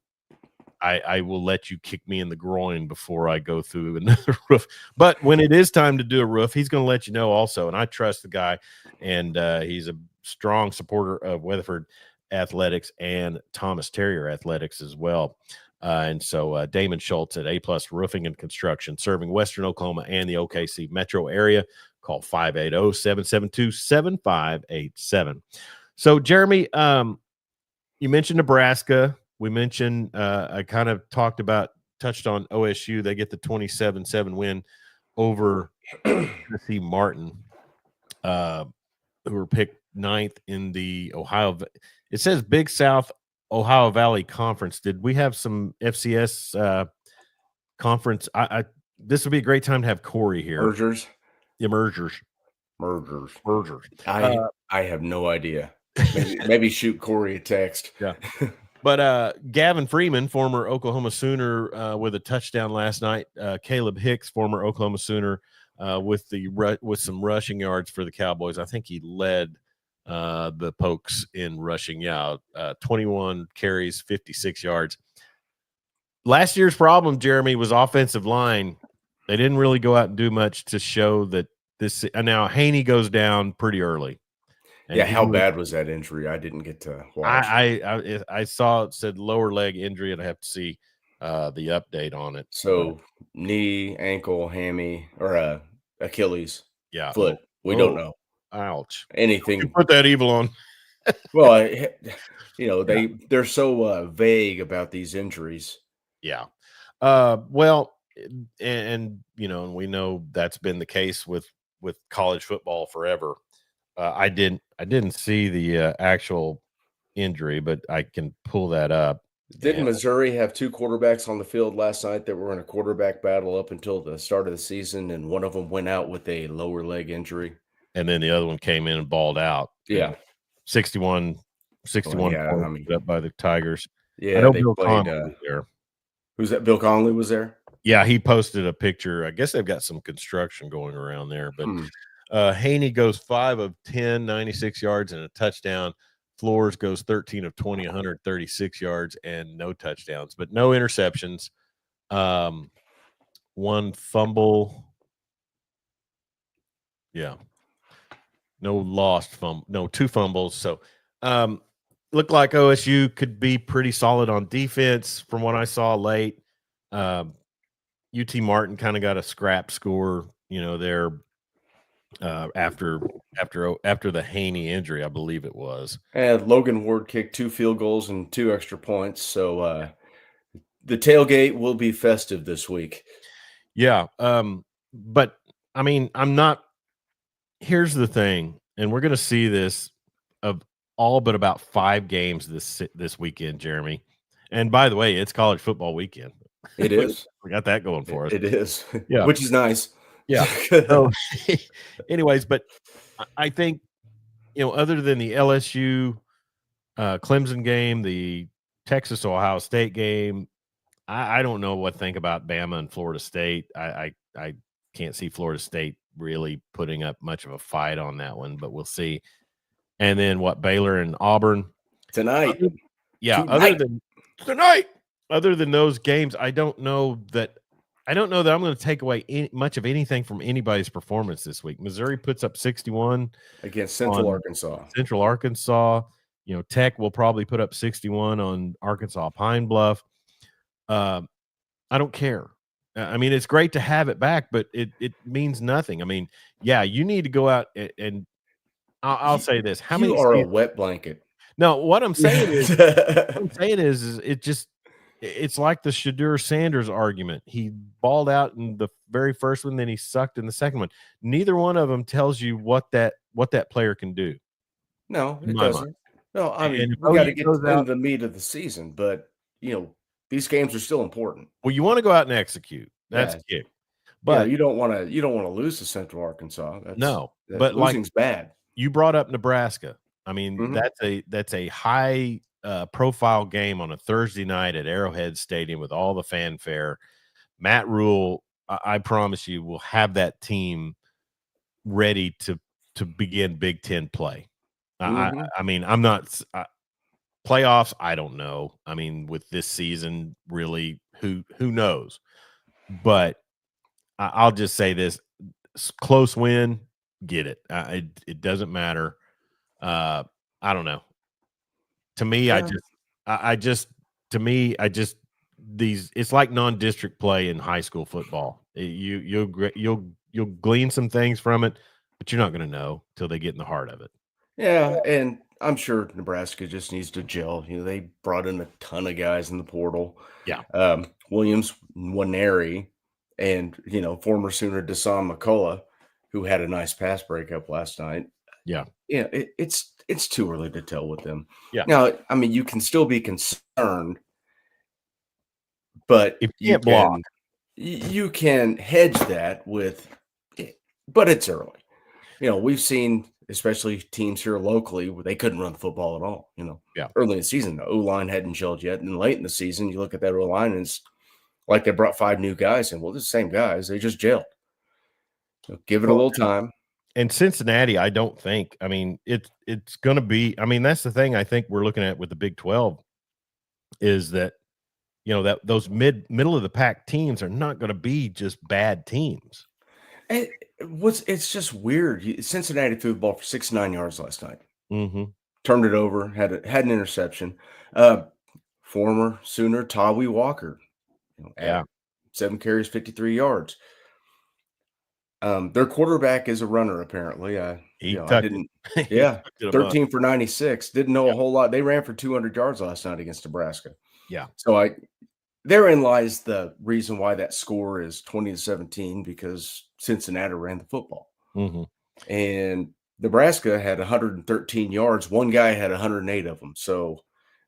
let you kick me in the groin before I go through another roof. But when it is time to do a roof, he's going to let you know also. And I trust the guy, and he's a strong supporter of Weatherford Athletics and Thomas Terrier Athletics as well. And so Damon Schultz at A+ Roofing and Construction, serving Western Oklahoma and the OKC metro area. Call 580-772-7587. So, Jeremy, you mentioned Nebraska. We mentioned, I kind of touched on OSU. They get the 27-7 win over Tennessee Martin, who were picked 9th in the Ohio. It says Big South Ohio Valley Conference. Did we have some FCS conference? This would be a great time to have Corey here. Mergers. I have no idea. Maybe shoot Corey a text. Yeah. But Gavin Freeman, former Oklahoma Sooner, with a touchdown last night. Caleb Hicks, former Oklahoma Sooner, with some rushing yards for the Cowboys. I think he led the Pokes in rushing. 21 carries, 56 yards. Last year's problem, Jeremy, was offensive line. They didn't really go out and do much to show that this. Now Haney goes down pretty early. And how bad was that injury? I didn't get to watch. I saw it said lower leg injury, and I have to see the update on it. So knee, ankle, hammy, or Achilles, foot. We don't know. Ouch! Anything. You put that evil on. Well, they're so vague about these injuries. Yeah. Well, and we know that's been the case with college football forever. I didn't see the actual injury, but I can pull that up. Didn't Missouri have two quarterbacks on the field last night that were in a quarterback battle up until the start of the season, and one of them went out with a lower leg injury? And then the other one came in and balled out. Yeah. 61 points put up by the Tigers. Yeah, I know Bill Conley was there. Who's that? Bill Conley was there? Yeah, he posted a picture. I guess they've got some construction going around there, but Haney goes 5 of 10, 96 yards and a touchdown. Flores goes 13 of 20, 136 yards and no touchdowns, but no interceptions. One fumble. Yeah. No lost fumble. No, 2 fumbles. So looked like OSU could be pretty solid on defense from what I saw late. UT Martin kind of got a scrap score, there after the Haney injury, I believe it was. And Logan Ward kicked 2 field goals and 2 extra points. So the tailgate will be festive this week. Yeah. But I mean, here's the thing, and we're going to see this of all but about 5 games this weekend, Jeremy. And by the way, it's college football weekend. It is. We got that going for us. It is. Yeah. Which is nice. Yeah. So, anyways, but I think, other than the LSU Clemson game, the Texas Ohio State game, I don't know what to think about Bama and Florida State. I can't see Florida State really putting up much of a fight on that one, but we'll see. And then Baylor and Auburn tonight. Other than those games, I don't know that I'm going to take away much of anything from anybody's performance this week. Missouri puts up 61 against Central Arkansas. Tech will probably put up 61 on Arkansas Pine Bluff. I don't care. I mean, it's great to have it back, but it means nothing. I mean, yeah, you need to go out and I'll say this: how many are a wet blanket? No, what I'm saying is, it's like the Shadur Sanders argument. He balled out in the very first one, then he sucked in the second one. Neither one of them tells you what that player can do. No, it doesn't. No, I mean, we got to get into the meat of the season, but these games are still important. Well, you want to go out and execute. That's key. But you don't want to lose to Central Arkansas. But losing's bad. You brought up Nebraska. I mean, that's a high profile game on a Thursday night at Arrowhead Stadium with all the fanfare. Matt Rule, I promise you, will have that team ready to begin Big Ten play. I mean, I'm not playoffs. I don't know. I mean, with this season, really, who knows? But I'll just say this: close win, get it. It doesn't matter. I don't know. To me, it's like non-district play in high school football. You'll glean some things from it, but you're not going to know till they get in the heart of it. Yeah, and I'm sure Nebraska just needs to gel. They brought in a ton of guys in the portal. Yeah. Williams Nwaneri and, former Sooner Deshaun McCullough, who had a nice pass breakup last night. Yeah. Yeah, it's too early to tell with them. Yeah. Now, I mean, you can still be concerned, but if you can't block, you can hedge that with, but it's early. We've seen especially teams here locally where they couldn't run the football at all. Yeah. Early in the season, the O-line hadn't gelled yet. And late in the season, you look at that O-line and it's like they brought 5 new guys in. Well, they're the same guys. They just gelled. So give it a little time. And Cincinnati, I don't think. I mean, it's going to be. I mean, that's the thing I think we're looking at with the Big 12 is that that those middle of the pack teams are not going to be just bad teams. It's just weird. Cincinnati threw the ball for 69 yards last night. Mm-hmm. Turned it over. Had an interception. Former Sooner Tawi Walker. 7 carries, 53 yards. Their quarterback is a runner, apparently. I didn't. Yeah, 13 for 96. Didn't know a whole lot. They ran for 200 yards last night against Nebraska. Yeah. So therein lies the reason why that score is 20-17 because Cincinnati ran the football. Mm-hmm. And Nebraska had 113 yards. One guy had 108 of them. So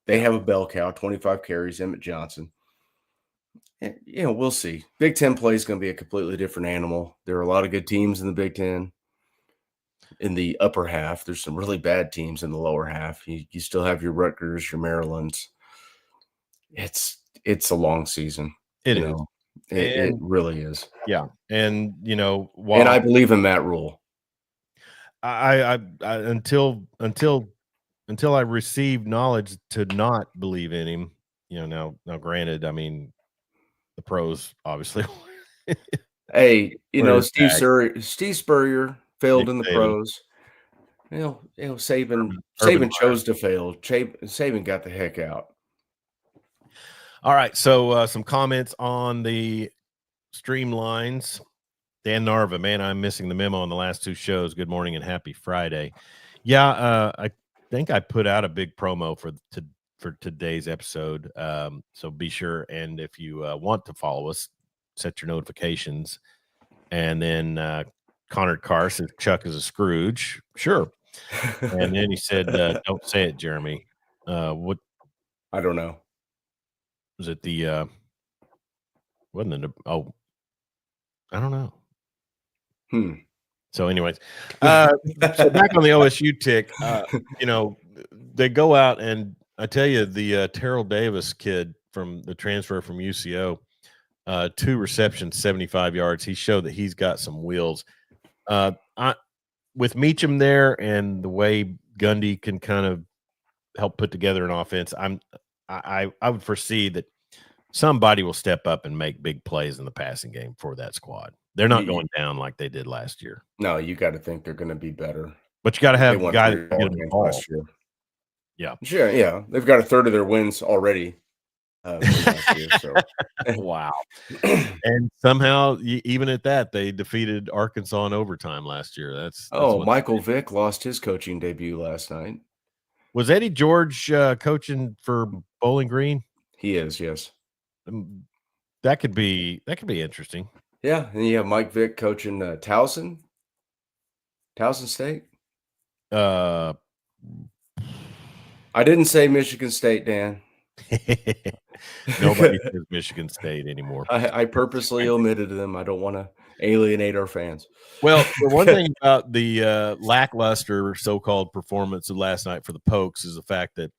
they have a bell cow, 25 carries, Emmett Johnson. And, we'll see. Big Ten play is going to be a completely different animal. There are a lot of good teams in the Big Ten. In the upper half, there's some really bad teams in the lower half. You still have your Rutgers, your Marylands. It's a long season. It is. It really is. Yeah. And, and I believe in Matt Rule. I until I received knowledge to not believe in him, now granted, I mean, the pros obviously. Hey, Steve Spurrier failed in the pros. Saban chose to fail. Saban got the heck out. All right, so some comments on the streamlines. Dan Narva, man, I'm missing the memo on the last 2 shows. Good morning and happy Friday. Yeah, I think I put out a big promo for today's episode. So be sure, and if you want to follow us, set your notifications. And then Connor Carr says Chuck is a Scrooge. Sure. And then he said, "Don't say it, Jeremy." What? I don't know. Was it the? Wasn't it? Oh, I don't know. So, anyways, so back on the OSU tick, they go out and I tell you, the Terrell Davis kid from the transfer from UCO, 2 receptions, 75 yards. He showed that he's got some wheels. With Meacham there and the way Gundy can kind of help put together an offense, I would foresee that somebody will step up and make big plays in the passing game for that squad. They're not going down like they did last year. No, you got to think they're going to be better. But you got to have a guy that can get them the ball. Last year. Yeah. Sure, yeah. They've got a third of their wins already. Last year, so. Wow. And somehow, even at that, they defeated Arkansas in overtime last year. That's Michael Vick lost his coaching debut last night. Was Eddie George coaching for Bowling Green? He is, yes. That could be interesting. Yeah, and you have Mike Vick coaching Towson State. I didn't say Michigan State, Dan. Nobody says Michigan State anymore. I purposely omitted them. I don't want to alienate our fans. Well, the one thing about the lackluster so-called performance of last night for the Pokes is the fact that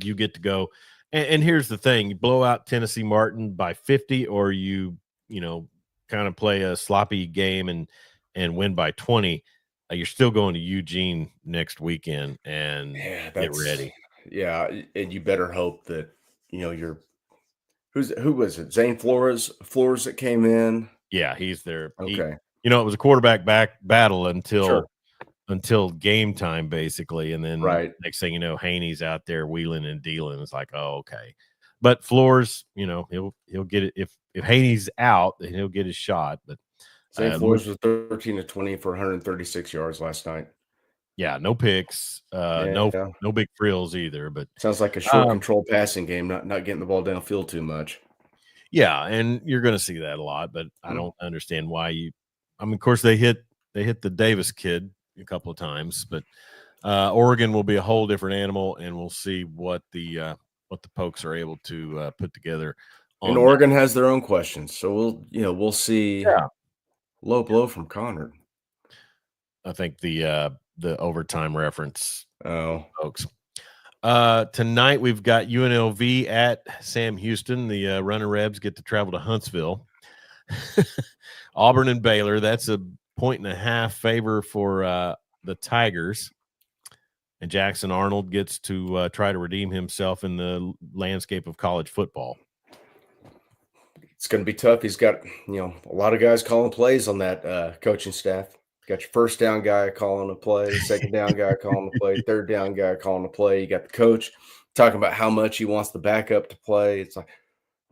you get to go. And here's the thing: you blow out Tennessee Martin by 50, or you kind of play a sloppy game and win by 20. You're still going to Eugene next weekend and get ready. Yeah, and you better hope that who was it? Zane Flores that came in. Yeah, he's there. Okay, it was a quarterback battle until game time, basically, and then next thing you know, Haney's out there wheeling and dealing. It's like, oh, okay. But Flores, he'll get it if Haney's out, then he'll get his shot. But St. Flores was 13 of 20 for 136 yards last night. Yeah, no picks, no big frills either. But sounds like a short control passing game, not getting the ball downfield too much. Yeah, and you're going to see that a lot, but I don't understand why of course they hit the Davis kid a couple of times, but Oregon will be a whole different animal, and we'll see what the Pokes are able to put together. And Oregon has their own questions, so we'll see. Yeah. Low blow from Connor. I think the the overtime reference, Oh, folks. Tonight we've got UNLV at Sam Houston. The Runner Rebs get to travel to Huntsville. Auburn and Baylor. That's a 1.5 favor for the Tigers. And Jackson Arnold gets to try to redeem himself in the landscape of college football. it's going to be tough. He's got, a lot of guys calling plays on that coaching staff. You got your first down guy calling a play, second down guy calling a play, third down guy calling a play. You got the coach talking about how much he wants the backup to play. It's like,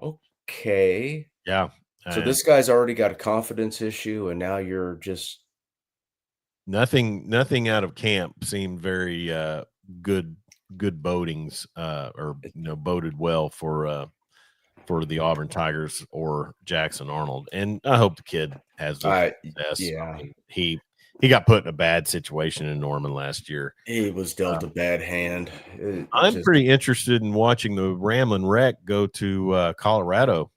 okay. Yeah. So this guy's already got a confidence issue, and now you're just nothing out of camp seemed very good bodings or boded well for the Auburn Tigers or Jackson Arnold. And I hope the kid has success. Yeah. I mean, he got put in a bad situation in Norman last year. He was dealt a bad hand. I'm pretty interested in watching the Ramblin' Wreck go to Colorado.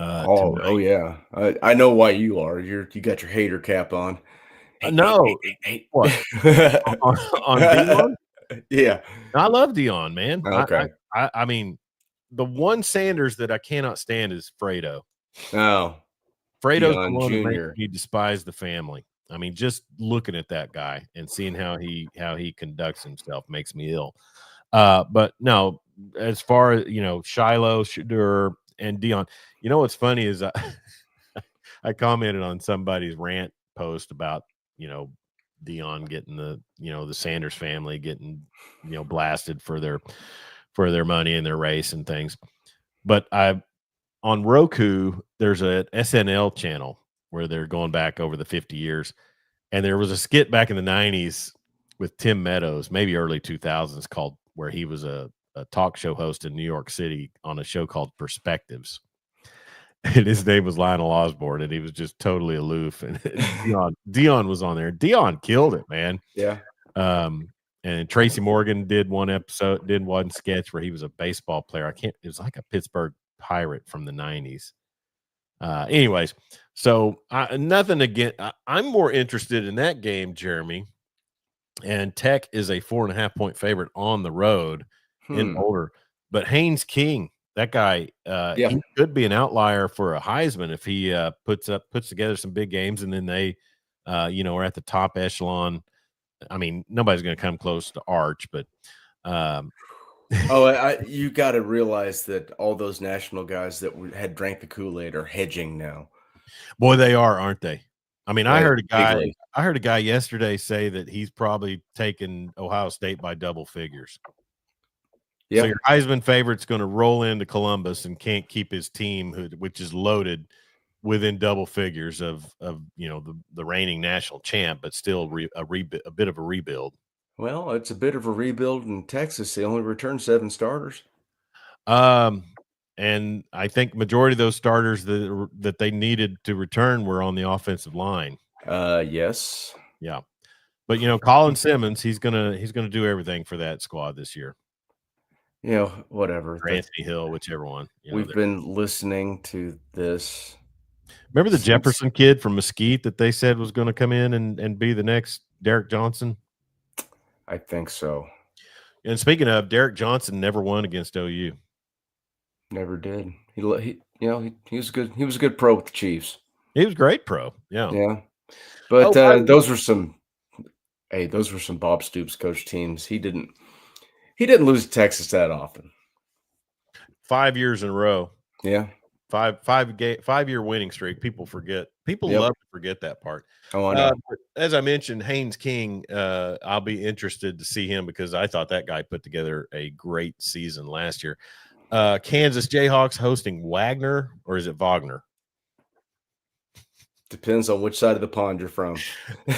Oh yeah, I know why you are. You got your hater cap on. No, hey. What on Deion? Yeah, I love Deion, man. Okay, I mean, the one Sanders that I cannot stand is Fredo. Oh, Fredo's Deion the one that Jr. makes me despise the family. I mean, just looking at that guy and seeing how he conducts himself makes me ill. But no, as far as Shiloh, Shadur, and Deion, what's funny is I commented on somebody's rant post about Deion getting the Sanders family getting blasted for their money and their race and things. But on Roku, there's a SNL channel where they're going back over the 50 years. And there was a skit back in the 90s with Tim Meadows, maybe early 2000s, called where he was a talk show host in New York City on a show called Perspectives. And his name was Lionel Osborne, and he was just totally aloof. And Deion was on there. Deion killed it, man. Yeah. And Tracy Morgan did one sketch where he was a baseball player. It was like a Pittsburgh Pirate from the 90s. Anyways, so nothing again. I'm more interested in that game, Jeremy. And Tech is a 4.5-point favorite on the road in Boulder. But Haynes King, that guy, he could be an outlier for a Heisman if he puts together some big games, and then they, are at the top echelon. I mean, nobody's going to come close to Arch, but you got to realize that all those national guys that had drank the Kool-Aid are hedging now. Boy, they are, aren't they? I mean, I heard bigly. a guy yesterday say that he's probably taken Ohio State by double figures. Yeah. So your Heisman favorite's going to roll into Columbus and can't keep his team, which is loaded, within double figures of the reigning national champ, but still a bit of a rebuild. Well, it's a bit of a rebuild in Texas. They only returned 7 starters. And I think majority of those starters that they needed to return were on the offensive line. Yes. Yeah. But Colin Simmons, he's gonna do everything for that squad this year. Whatever. Or Anthony Hill, whichever one. We've been listening to this. Remember the Jefferson kid from Mesquite that they said was going to come in and be the next Derek Johnson? I think so. And speaking of, Derek Johnson never won against OU. Never did. He was good. He was a good pro with the Chiefs. He was great pro. Yeah. Yeah. But those were some Bob Stoops coach teams. He didn't lose to Texas that often. 5 years in a row. Yeah. 5-year winning streak. People forget. People love to forget that part. Oh, I know. As I mentioned, Haynes King, I'll be interested to see him because I thought that guy put together a great season last year. Kansas Jayhawks hosting Wagner, or is it Wagner? Depends on which side of the pond you're from.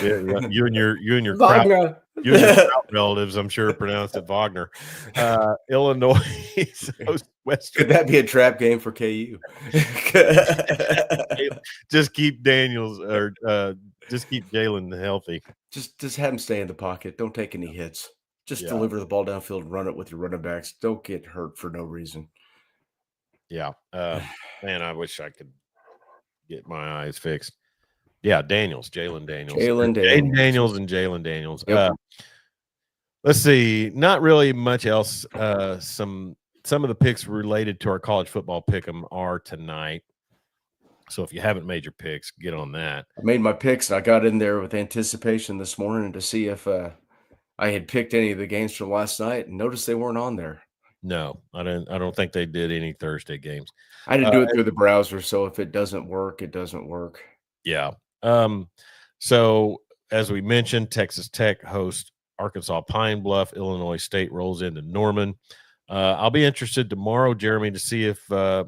You and your Wagner. You and your relatives, I'm sure, pronounced it Wagner. Illinois host Western. Could that be a trap game for KU? Just keep Daniels or just keep Jalen healthy. Just have him stay in the pocket. Don't take any hits. Just deliver the ball downfield, run it with your running backs. Don't get hurt for no reason. Yeah. Man, I wish I could get my eyes fixed. Yeah, Jalen Daniels. Jalen Jaden Daniels. Daniels and Jalen Daniels. Yep. Let's see. Not really much else. Some of the picks related to our college football pick'em are tonight. So if you haven't made your picks, get on that. I made my picks, and I got in there with anticipation this morning to see if I had picked any of the games from last night, and noticed they weren't on there. No, I don't think they did any Thursday games. I had to do it through the browser, so if it doesn't work, it doesn't work. Yeah. So as we mentioned, Texas Tech hosts Arkansas Pine Bluff. Illinois State rolls into Norman. I'll be interested tomorrow, Jeremy, to see if my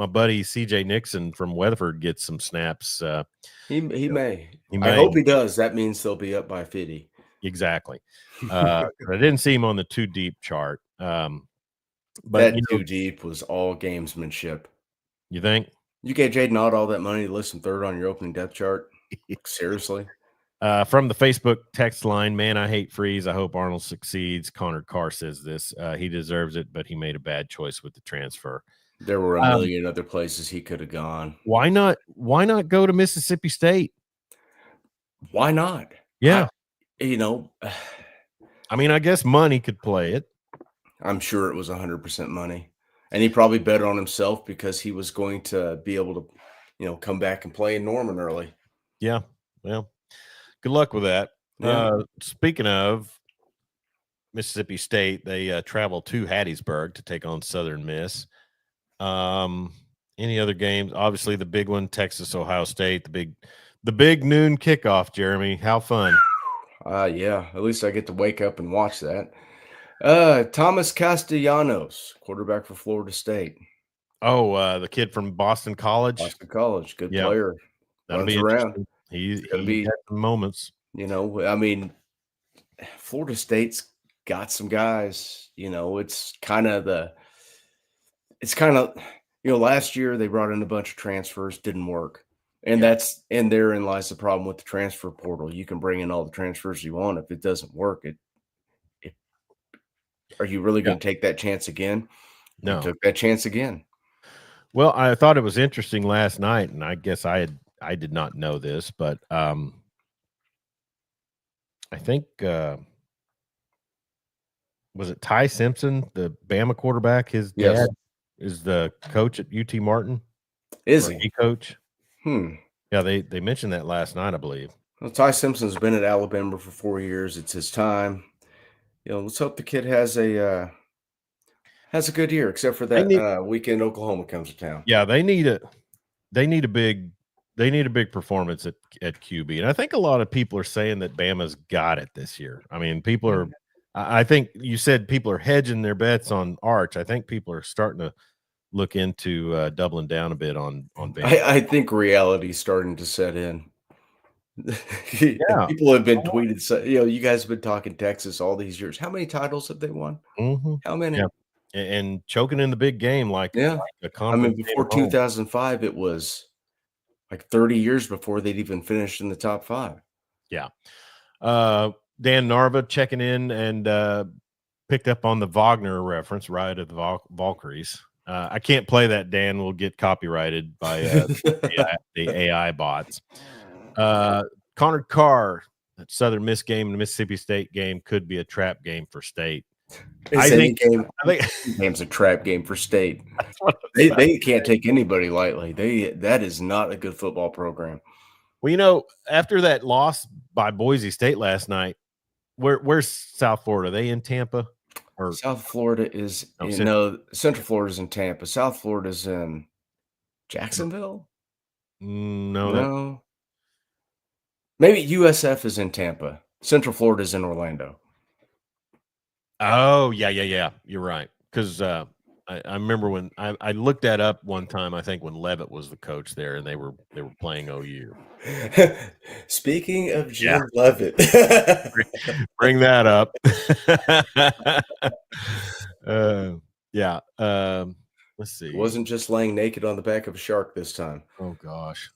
buddy CJ Nixon from Weatherford gets some snaps. He may. He I may. hope he does. That means they'll be up by 50. Exactly. I didn't see him on the too deep chart. But that too deep was all gamesmanship. You think? You gave Jaden Ott all that money to listen third on your opening depth chart? Seriously? From the Facebook text line, man, I hate Freeze. I hope Arnold succeeds. Connor Carr says this. He deserves it, but he made a bad choice with the transfer. There were a million other places he could have gone. Why not go to Mississippi State? Why not? Yeah. I mean, I guess money could play it. I'm sure it was 100% money. And he probably bet on himself because he was going to be able to, come back and play in Norman early. Yeah. Well, good luck with that. Yeah. Speaking of Mississippi State, they travel to Hattiesburg to take on Southern Miss. Any other games? Obviously, the big one, Texas, Ohio State, the big noon kickoff, Jeremy. How fun. Yeah. At least I get to wake up and watch that. Thomas Castellanos, quarterback for Florida State. Oh, the kid from Boston College. Good player. That'll be around. He's going to be at some moments. Florida State's got some guys. It's kind of last year they brought in a bunch of transfers, didn't work. And therein lies the problem with the transfer portal. You can bring in all the transfers you want. If it doesn't work, are you really going to take that chance again? No. You took that chance again. Well, I thought it was interesting last night, and I guess I did not know this, but I think was it Ty Simpson, the Bama quarterback? His dad is the coach at UT Martin. Is he coach? Yeah, they mentioned that last night, I believe. Well, Ty Simpson's been at Alabama for 4 years. It's his time. Let's hope the kid has a good year, except for that weekend Oklahoma comes to town. Yeah, they need a big performance at QB. And I think a lot of people are saying that Bama's got it this year. I mean, I think you said people are hedging their bets on Arch. I think people are starting to look into doubling down a bit on Bama. I think reality's starting to set in. People have been tweeted. So, you guys have been talking Texas all these years. How many titles have they won? Mm-hmm. How many? Yeah. And choking in the big game, like a conference. Before 2005, it was like 30 years before they'd even finished in the top 5. Yeah. Dan Narva checking in and picked up on the Wagner reference, Ride of the Valkyries. I can't play that, Dan. We'll get copyrighted by the AI bots. Connor Carr, that Southern Miss game and the Mississippi State game could be a trap game for State. I think game's a trap game for State. They can't take anybody lightly. That is not a good football program. Well, after that loss by Boise State last night, where's South Florida? Are they in Tampa? Or South Florida is Central Florida is in Tampa. South Florida is in Jacksonville. No. Maybe USF is in Tampa. Central Florida is in Orlando. Oh, yeah. You're right. Because I remember when I looked that up one time, I think when Levitt was the coach there and they were playing OU. Speaking of Jim Levitt. Bring that up. Let's see. It wasn't just laying naked on the back of a shark this time. Oh, gosh.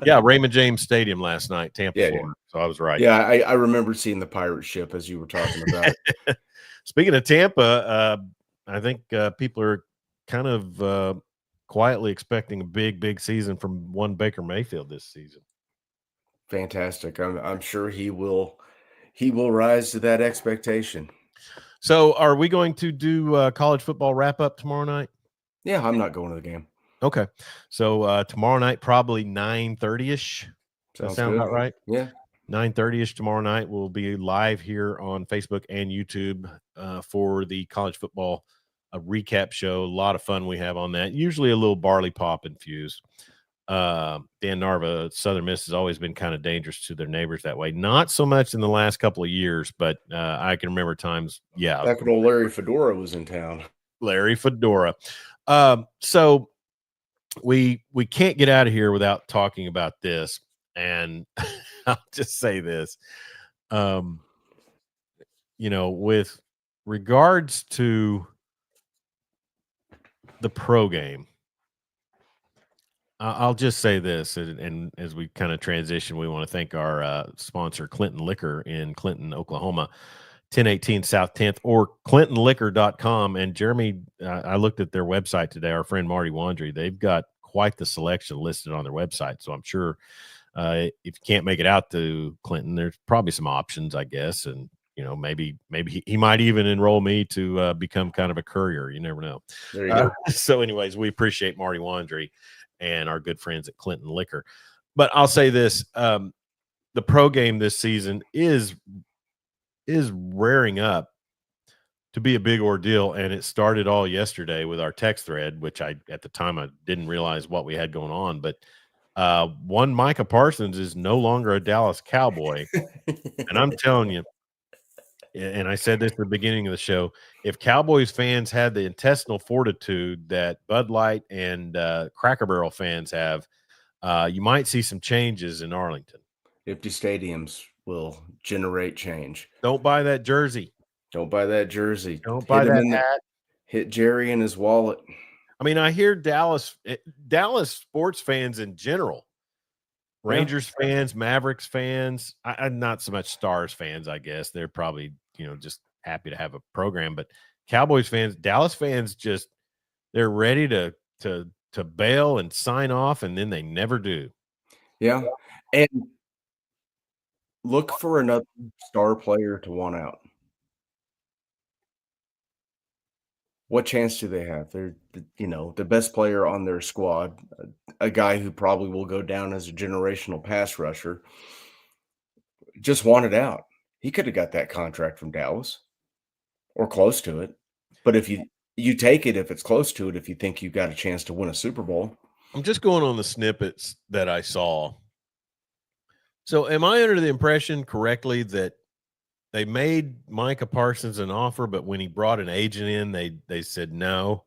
Yeah, Raymond James Stadium last night, Tampa, Florida. Yeah. So I was right. Yeah, I remember seeing the pirate ship as you were talking about it. Speaking of Tampa, I think people are kind of quietly expecting a big season from one Baker Mayfield this season. Fantastic. I'm sure he will rise to that expectation. So, are we going to do college football wrap up tomorrow night? Yeah, I'm not going to the game. Okay. So tomorrow night, probably 9:30ish. Does that sound good. about right? Yeah. 9:30ish tomorrow night. We'll be live here on Facebook and YouTube for the college football recap show. A lot of fun we have on that. Usually a little barley pop infused. Dan Narva, Southern Miss, has always been kind of dangerous to their neighbors that way. Not so much in the last couple of years, but I can remember times. Yeah, back when old Larry Fedora was in town. Larry Fedora. So we can't get out of here without talking about this, and I'll just say this. With regards to the pro game, I'll just say this, and as we kind of transition, we want to thank our sponsor, Clinton Liquor in Clinton, Oklahoma, 1018 South 10th, or ClintonLiquor.com. And Jeremy, I looked at their website today. Our friend Marty Wandry, they've got quite the selection listed on their website. So I'm sure if you can't make it out to Clinton, there's probably some options, I guess. And maybe he might even enroll me to become kind of a courier. You never know. There you go. So anyways, we appreciate Marty Wandry and our good friends at Clinton Liquor. But I'll say this, the pro game this season is rearing up to be a big ordeal, and it started all yesterday with our text thread, which at the time I didn't realize what we had going on. But one Micah Parsons is no longer a Dallas Cowboy, and I'm telling you, and I said this at the beginning of the show, if Cowboys fans had the intestinal fortitude that Bud Light and Cracker Barrel fans have, you might see some changes in Arlington. Empty stadiums will generate change. Don't buy that jersey. Don't buy that jersey. Don't buy that hat. Hit Jerry in his wallet. I mean, I hear Dallas sports fans in general, Rangers fans, Mavericks fans, not so much Stars fans, I guess. They're probably, just happy to have a program. But Cowboys fans, Dallas fans, they're ready to bail and sign off, and then they never do. Yeah. And look for another star player to want out. What chance do they have? They're, the best player on their squad, a guy who probably will go down as a generational pass rusher, just wanted out. He could have got that contract from Dallas or close to it. But if you take it, if it's close to it, if you think you've got a chance to win a Super Bowl. I'm just going on the snippets that I saw. So am I under the impression correctly that they made Micah Parsons an offer, but when he brought an agent in, they said no?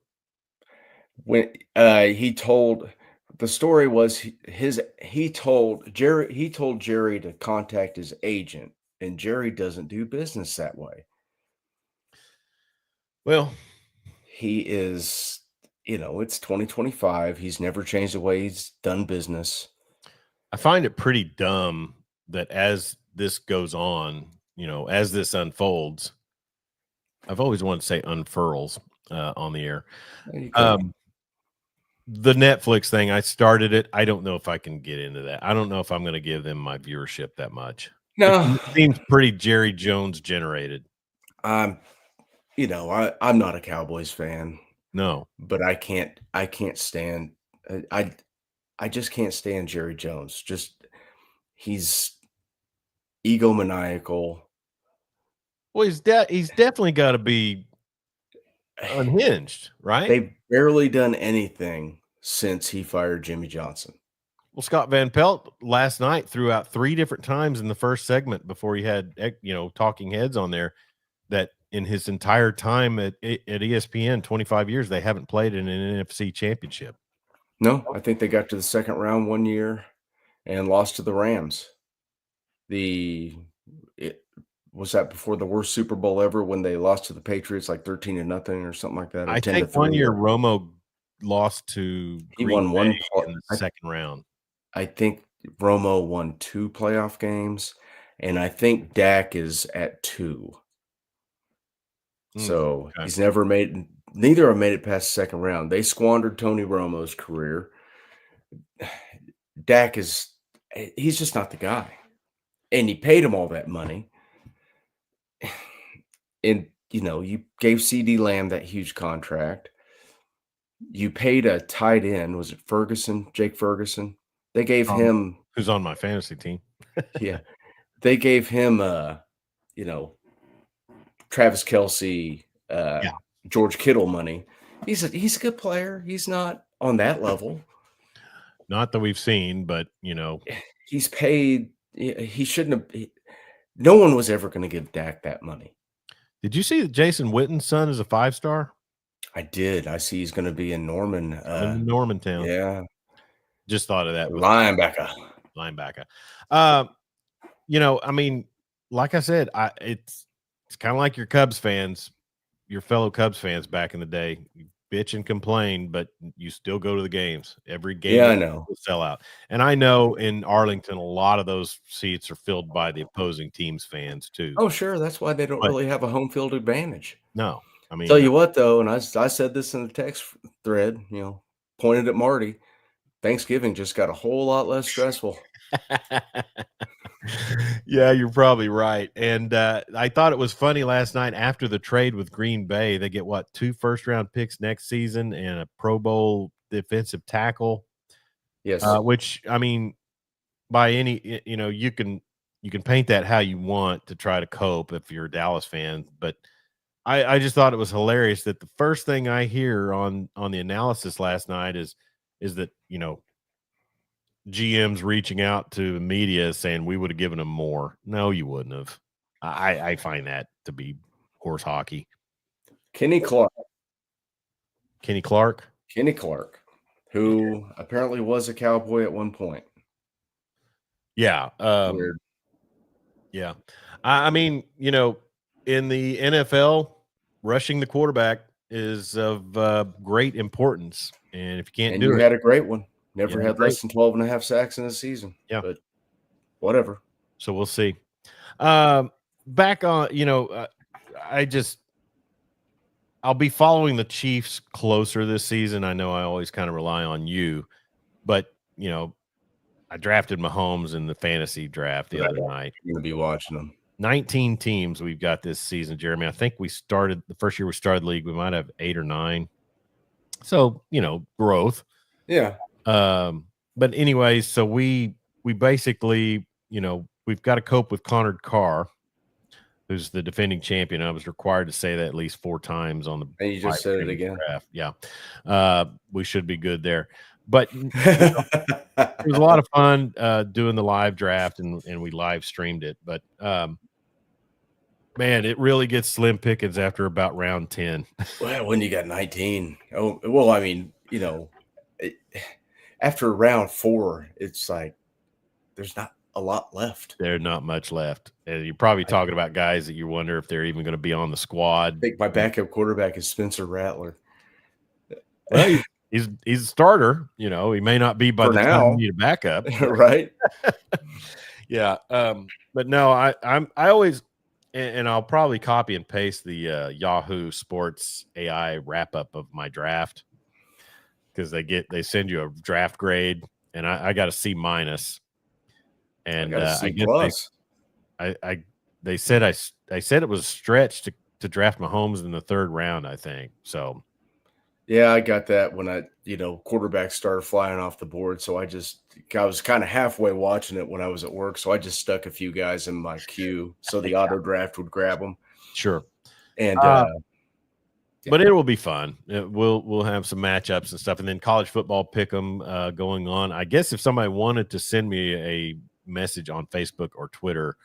When he told the story was he told Jerry to contact his agent, and Jerry doesn't do business that way. Well, he is, it's 2025. He's never changed the way he's done business. I find it pretty dumb that as this goes on, as this unfolds, I've always wanted to say unfurls on the air. The Netflix thing, I started it. I don't know if I can get into that. I don't know if I'm going to give them my viewership that much. No, it seems pretty Jerry Jones generated. I'm not a Cowboys fan. No, but I can't stand. I just can't stand Jerry Jones. He's egomaniacal. Well, he's definitely got to be unhinged, right? They've barely done anything since he fired Jimmy Johnson. Well, Scott Van Pelt last night threw out 3 different times in the first segment before he had, talking heads on there, that in his entire time at ESPN, 25 years, they haven't played in an NFC championship. No, I think they got to the second round one year and lost to the Rams. Was that before the worst Super Bowl ever when they lost to the Patriots like 13-0 or something like that? I think one year Romo lost to Green Bay in the second round. I think Romo won 2 playoff games, and I think Dak is at 2. So he's never made neither of them made it past the second round. They squandered Tony Romo's career. Dak he's just not the guy. And you paid him all that money. And, you gave CD Lamb that huge contract. You paid a tight end. Was it Jake Ferguson? They gave him. Who's on my fantasy team. Yeah. They gave him, Travis Kelce, George Kittle money. He's a good player. He's not on that level. Not that we've seen, but, He's paid. He shouldn't have. No one was ever going to give Dak that money. Did you see that Jason Witten's son is a 5-star? I did. I see he's going to be in Norman. In Normantown. Yeah. Just thought of that. Linebacker. I mean, like I said, it's kind of like your Cubs fans, your fellow Cubs fans back in the day. You bitch and complain, but you still go to the games. Every game, yeah, I know, will sell out. And I know in Arlington, a lot of those seats are filled by the opposing team's fans too. Oh, sure, that's why they don't really have a home field advantage. No, I mean, tell you what though, and I said this in the text thread, pointed at Marty. Thanksgiving just got a whole lot less stressful. Yeah, you're probably right. And I thought it was funny last night after the trade with Green Bay. They get 2 first-round picks next season and a Pro Bowl defensive tackle. Yes, which I mean, by any you can paint that how you want to try to cope if you're a Dallas fan, but I just thought it was hilarious that the first thing I hear on the analysis last night is that GM's reaching out to the media saying we would have given him more. No, you wouldn't have. I find that to be horse hockey. Kenny Clark, who apparently was a Cowboy at one point. Yeah. Weird. Yeah. I mean, in the NFL, rushing the quarterback is of great importance. And if you can't do it. You had a great one. Never had less than 12.5 sacks in a season. Yeah. But whatever. So we'll see. Back on, I'll be following the Chiefs closer this season. I know I always kind of rely on you, but, I drafted Mahomes in the fantasy draft the other night. You're going to be watching them. 19 teams we've got this season, Jeremy. I think the first year we started the league, we might have 8 or 9. So, growth. Yeah. But anyways, so we basically, we've got to cope with Connor Carr, who's the defending champion. I was required to say that at least 4 times on the. And you just said it again. Draft. Yeah. We should be good there. But it was a lot of fun doing the live draft, and we live streamed it. But man, it really gets slim pickings after about round 10. Well, when you got 19. Oh, well, I mean, after round 4, it's like there's not a lot left. There's not much left. And you're probably talking about guys that you wonder if they're even going to be on the squad. I think my backup quarterback is Spencer Rattler. Well, he's a starter. He may not be by the time you need a backup. Right. Yeah. But no, I always, and I'll probably copy and paste the Yahoo Sports AI wrap up of my draft, because they send you a draft grade, and I got a C-, and I guess they said I said it was stretched to draft Mahomes in the 3rd round, I think. So yeah, I got that when quarterbacks started flying off the board. So I was kind of halfway watching it when I was at work. So I just stuck a few guys in my queue so the auto draft would grab them. Sure. And but it will be fun. We'll have some matchups and stuff, and then college football pick'em going on. I guess if somebody wanted to send me a message on Facebook or Twitter,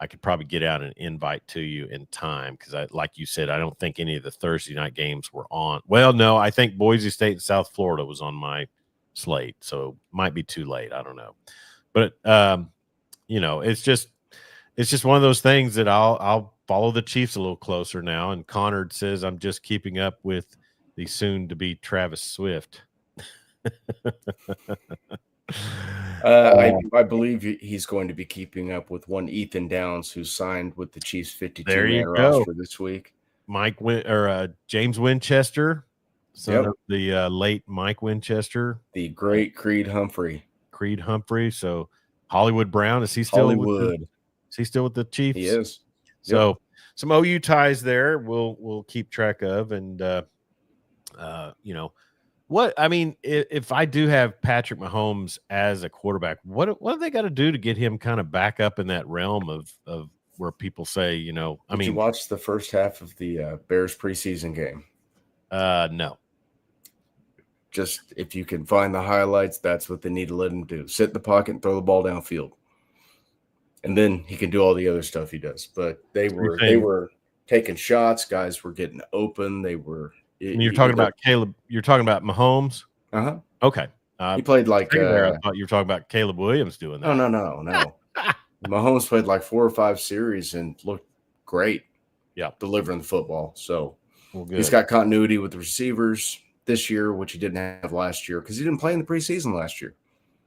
I could probably get out an invite to you in time, because like you said, I don't think any of the Thursday night games were on. Well, no, I think Boise State and South Florida was on my slate, so it might be too late. I don't know, but it's just one of those things that I'll follow the Chiefs a little closer now. And Connor says I'm just keeping up with the soon-to-be Travis Swift. I believe he's going to be keeping up with one Ethan Downs, who signed with the Chiefs 52-man roster this week. James Winchester, son Yep. of the late Mike Winchester, The great Creed Humphrey. So Hollywood Brown, is he still Hollywood. Is he still with the Chiefs? He is. So some OU ties there we'll keep track of. And what I mean, if I do have Patrick Mahomes as a quarterback, what have they got to do to get him kind of back up in that realm of where people say, Did you watch the first half of the Bears preseason game? No. Just if you can find the highlights, that's what they need to let him do. Sit in the pocket and throw the ball downfield. And then he can do all the other stuff he does. But they were taking shots. Guys were getting open. They were. You're talking about Caleb. You're talking about Mahomes. Okay. He played like. I thought you were talking about Caleb Williams doing that. No. Mahomes played like 4 or 5 series and looked great. Yeah, delivering the football. So good. He's got continuity with the receivers this year, which he didn't have last year because he didn't play in the preseason last year.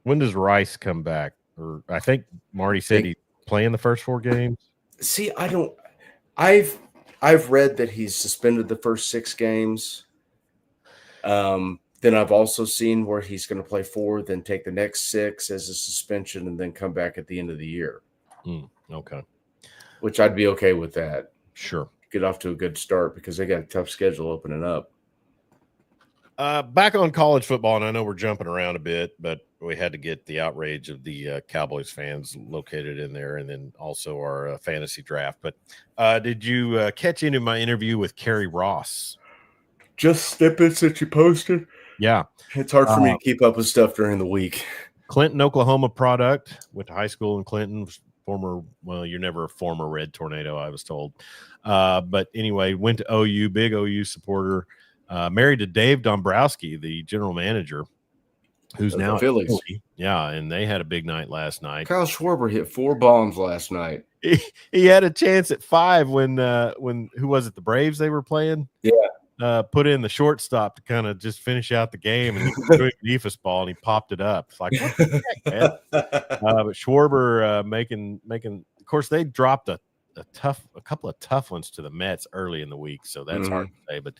When does Rice come back? Or I think Marty said he's playing the first 4 games. See, I don't. I've read that he's suspended the first 6 games. Then I've also seen where he's going to play 4, then take the next 6 as a suspension, and then come back at the end of the year. Okay. Which I'd be okay with that. Sure. Get off to a good start because they got a tough schedule opening up. Back on college football, and I know we're jumping around a bit, but we had to get the outrage of the Cowboys fans located in there, and then also our fantasy draft. But did you catch into my interview with Kerry Ross? Just snippets that you posted. Yeah. It's hard for me to keep up with stuff during the week. Clinton, Oklahoma product. Went to high school in Clinton. You're never a former Red Tornado, I was told. But anyway, went to OU, big OU supporter. Married to Dave Dombrowski, the general manager, who's now Phillies. Yeah, and they had a big night last night. Kyle Schwarber hit 4 bombs last night. He had a chance at 5 when who was it? The Braves they were playing. Yeah. Put in the shortstop to kind of just finish out the game, and he was doing an ephus ball, and he popped it up. It's like, what the heck, man? But Schwarber making. Of course, they dropped a couple of tough ones to the Mets early in the week, so that's hard to say. But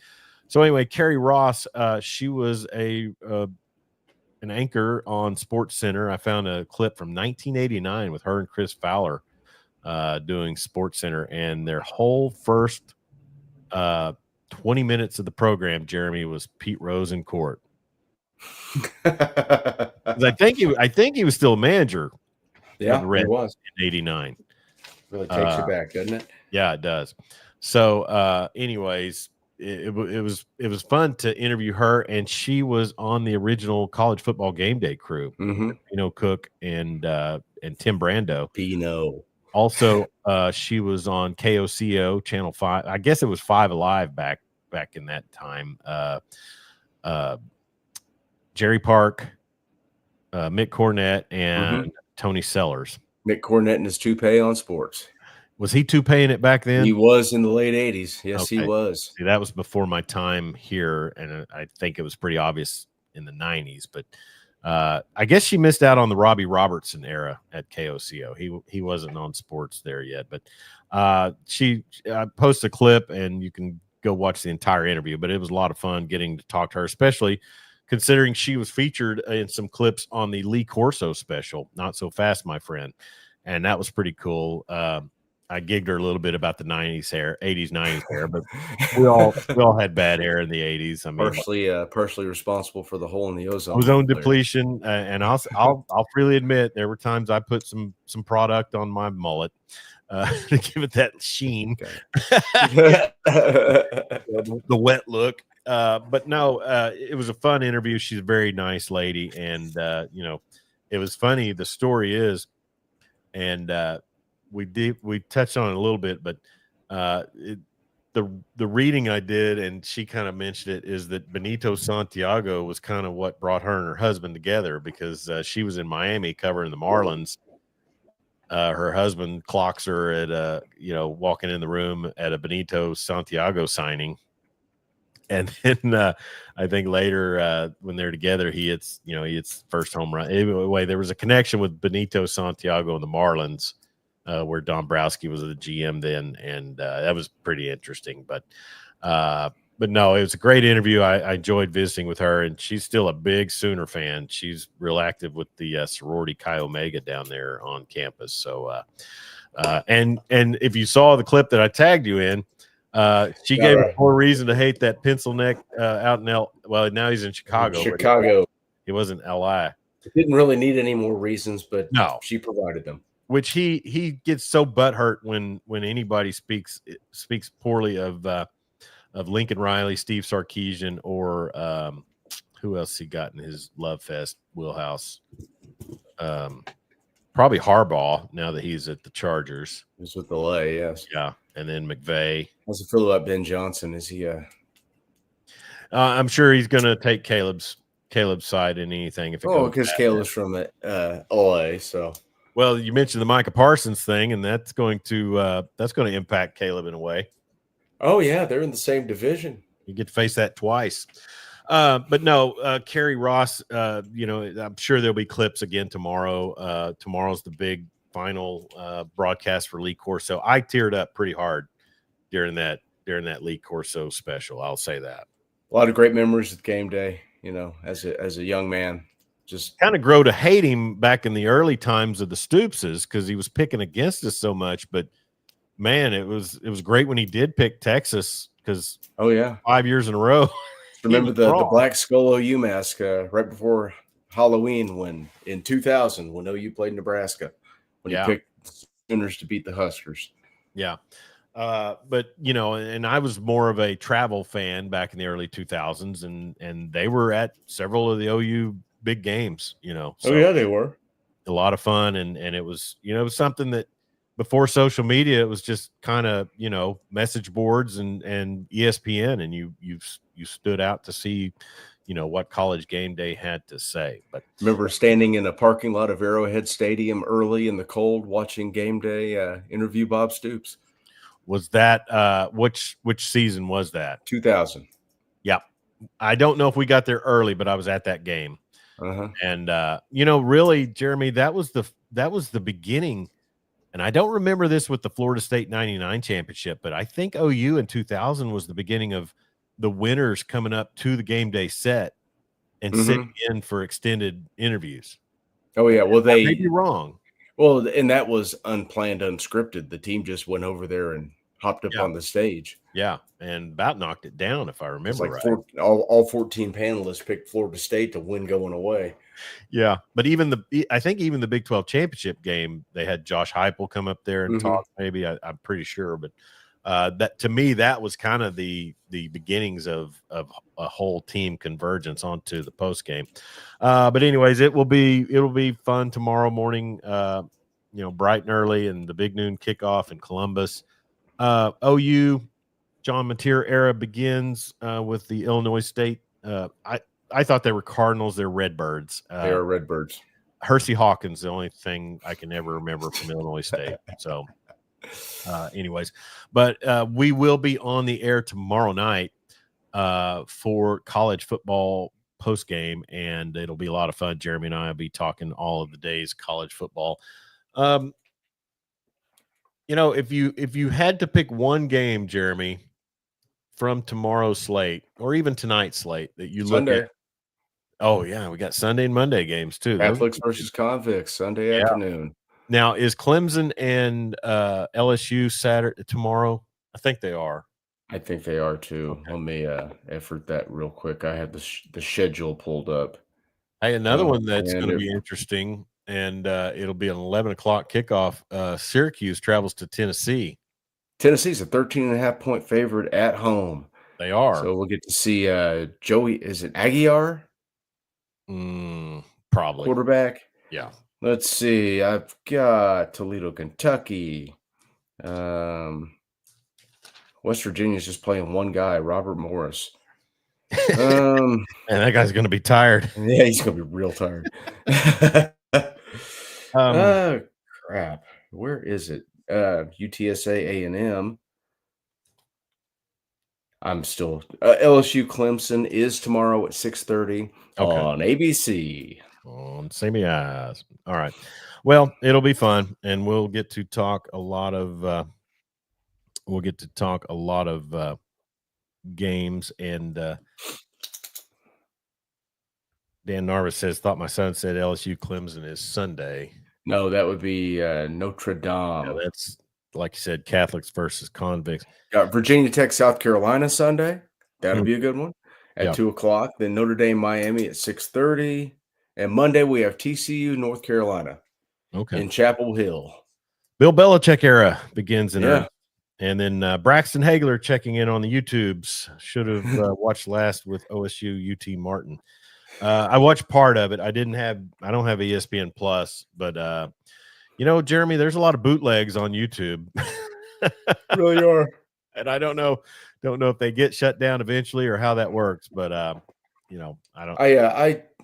so anyway, Kerry Ross, she was an anchor on Sports Center. I found a clip from 1989 with her and Chris Fowler doing Sports Center, and their whole first 20 minutes of the program, Jeremy, was Pete Rose in court. I think he was still a manager. Yeah, he was in 89. Really takes you back, doesn't it? Yeah, it does. So, anyways, it was fun to interview her, and she was on the original College Football Game Day crew. Cook and Tim Brando. Pino. Also, she was on KOCO Channel 5. I guess it was 5 Alive back in that time. Jerry Park, Mick Cornett, and Tony Sellers. Mick Cornett and his toupee on sports. Was he toupeeing it back then? He was in the late 80s. Yes, okay. He was. See, that was before my time here, and I think it was pretty obvious in the 90s. But I guess she missed out on the Robbie Robertson era at KOCO. He wasn't on sports there yet. But she posted a clip, and you can go watch the entire interview. But it was a lot of fun getting to talk to her, especially considering she was featured in some clips on the Lee Corso special, Not So Fast, My Friend. And that was pretty cool. I gigged her a little bit about the 80s, 90s hair, but we all had bad hair in the 80s. I mean, partially responsible for the hole in the ozone depletion. And I'll freely admit there were times I put some product on my mullet to give it that sheen, the wet look. But no, it was a fun interview. She's a very nice lady, and it was funny. The story is, and we touched on it a little bit, but the reading I did, and she kind of mentioned it, is that Benito Santiago was kind of what brought her and her husband together, because she was in Miami covering the Marlins. Her husband clocks her at walking in the room at a Benito Santiago signing. And then I think later when they're together, he hits first home run. Anyway, there was a connection with Benito Santiago and the Marlins where Dombrowski was the GM then, and that was pretty interesting. But no, it was a great interview. I enjoyed visiting with her, and she's still a big Sooner fan. She's real active with the sorority Chi Omega down there on campus. So, and if you saw the clip that I tagged you in, she gave me more reason to hate that pencil neck out in well, now he's in Chicago. Chicago. He wasn't LI. Didn't really need any more reasons, but no, she provided them. Which he gets so butthurt when anybody speaks poorly of Lincoln Riley, Steve Sarkisian, or who else he got in his love fest wheelhouse? Probably Harbaugh, now that he's at the Chargers. He's with the lay, yes. Yeah, and then McVay. How's it feel about Ben Johnson? Is he I'm sure he's going to take Caleb's side in anything. If because Caleb's from LA, so. Well, you mentioned the Micah Parsons thing, and that's going to impact Caleb in a way. Oh yeah, they're in the same division. You get to face that twice. But no, Kerry Ross, I'm sure there'll be clips again tomorrow. Tomorrow's the big final broadcast for Lee Corso. I teared up pretty hard during that Lee Corso special. I'll say that. A lot of great memories of game day, as a young man. Just kind of grow to hate him back in the early times of the Stoopses because he was picking against us so much. But man, it was great when he did pick Texas because 5 years in a row. Remember the black skull OU mask right before Halloween in 2000 when OU played Nebraska when he picked Sooners to beat the Huskers. Yeah. But and I was more of a travel fan back in the early 2000s, and they were at several of the OU big games. So they were a lot of fun, and it was it was something that before social media it was just kind of message boards and ESPN, and you stood out to see what College Game Day had to say. But remember standing in a parking lot of Arrowhead Stadium early in the cold watching Game Day interview Bob Stoops. Was that which season was that? 2000. Yeah. I don't know if we got there early, but I was at that game. And really, Jeremy, that was the beginning. And I don't remember this with the Florida State 99 championship, but I think OU in 2000 was the beginning of the winners coming up to the game day set and sitting in for extended interviews. Oh yeah. Well, they may be wrong. Well, and that was unplanned, unscripted. The team just went over there and hopped up on the stage. Yeah, and about knocked it down, if I remember right. All 14 panelists picked Florida State to win going away. Yeah, but I think even the Big 12 championship game, they had Josh Heupel come up there and talk. Maybe I'm pretty sure, but that to me that was kind of the beginnings of a whole team convergence onto the post game. But anyways, it'll be fun tomorrow morning. Bright and early, and the big noon kickoff in Columbus. OU John Mateer era begins with the Illinois State. I thought they were Cardinals. They're Redbirds. They are Redbirds. Hersey Hawkins, the only thing I can ever remember from Illinois State. So. Anyways, but we will be on the air tomorrow night for college football post game, and it'll be a lot of fun. Jeremy and I will be talking all of the day's college football. If you had to pick one game, Jeremy, from tomorrow's slate or even tonight's slate that you look at. Oh yeah, we got Sunday and Monday games too. Catholics versus convicts Sunday afternoon. Now, is Clemson and LSU tomorrow? I think they are. I think they are too. Okay. Let me effort that real quick. I have the schedule pulled up. Hey, another one that's going to be interesting, and it'll be an 11 o'clock kickoff. Syracuse travels to Tennessee. Tennessee's a 13.5-point favorite at home. They are. So we'll get to see Joey. Is it Aguiar? Probably. Quarterback? Yeah. Let's see. I've got Toledo, Kentucky. West Virginia's just playing one guy, Robert Morris. And that guy's going to be tired. Yeah, he's going to be real tired. Oh, crap. Where is it? UTSA A&M. I'm still LSU Clemson is tomorrow at 6:30 on ABC. On Sammy Eyes. All right. Well, it'll be fun, and we'll get to talk a lot of games. And Dan Narvis says, "Thought my son said LSU Clemson is Sunday." No, that would be Notre Yeah, Dame. that's like you said, Catholics versus convicts. Got Virginia Tech, South Carolina Sunday. That'll be a good one at Yeah. 2:00. Then Notre Dame, Miami at 6:30. And Monday we have TCU, North Carolina Okay. in Chapel Hill. Bill Belichick era begins in Yeah. earnest. And then Braxton Hagler checking in on the YouTubes. Should have watched last with OSU UT Martin. I watched part of it. I don't have ESPN Plus, but Jeremy, there's a lot of bootlegs on YouTube. Really are. And I don't know if they get shut down eventually or how that works, but I don't.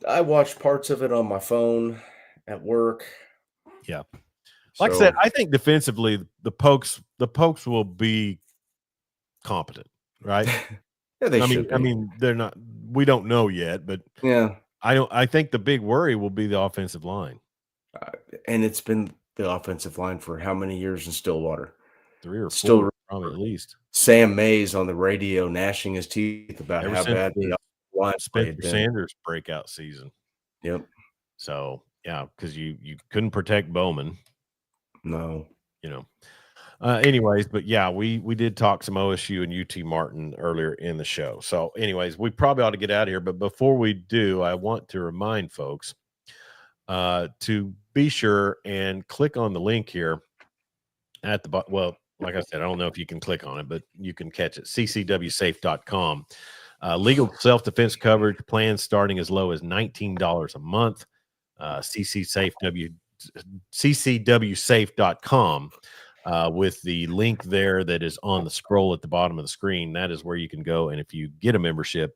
I watched parts of it on my phone at work. Yeah. Like I said, I think defensively the Pokes will be competent, right? Yeah, they should be. I mean, they're not. We don't know yet, but yeah, I think the big worry will be the offensive line. And it's been the offensive line for how many years in Stillwater? 3 or 4, Still probably at least. Sam Mays on the radio gnashing his teeth about how bad the line Spencer Sanders breakout season. Yep. So yeah, because you couldn't protect Bowman. No. Anyways, but yeah, we did talk some OSU and UT Martin earlier in the show. So anyways, we probably ought to get out of here. But before we do, I want to remind folks to be sure and click on the link here at the bottom. Well, like I said, I don't know if you can click on it, but you can catch it. ccwsafe.com. Legal self-defense coverage plans starting as low as $19 a month. ccwsafe.com. With the link there that is on the scroll at the bottom of the screen, that is where you can go. And if you get a membership,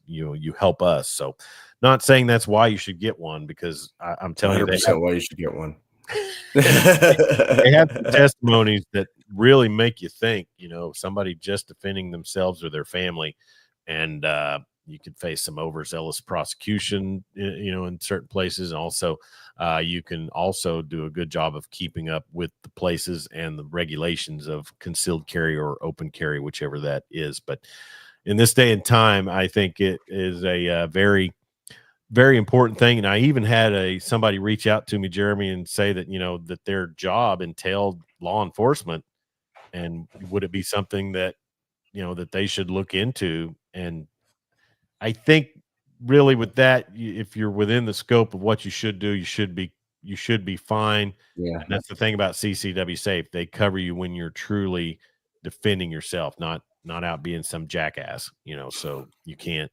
you help us. So not saying that's why you should get one, because I'm telling you, why you should get one. They have testimonies that really make you think, somebody just defending themselves or their family. And you could face some overzealous prosecution, in certain places. And also, you can also do a good job of keeping up with the places and the regulations of concealed carry or open carry, whichever that is. But in this day and time, I think it is a very, very important thing. And I even had somebody reach out to me, Jeremy, and say that, that their job entailed law enforcement. And would it be something that, that they should look into? And I think really with that, if you're within the scope of what you should do, you should be fine. Yeah. And that's the thing about CCW Safe. They cover you when you're truly defending yourself, not out being some jackass, so you can't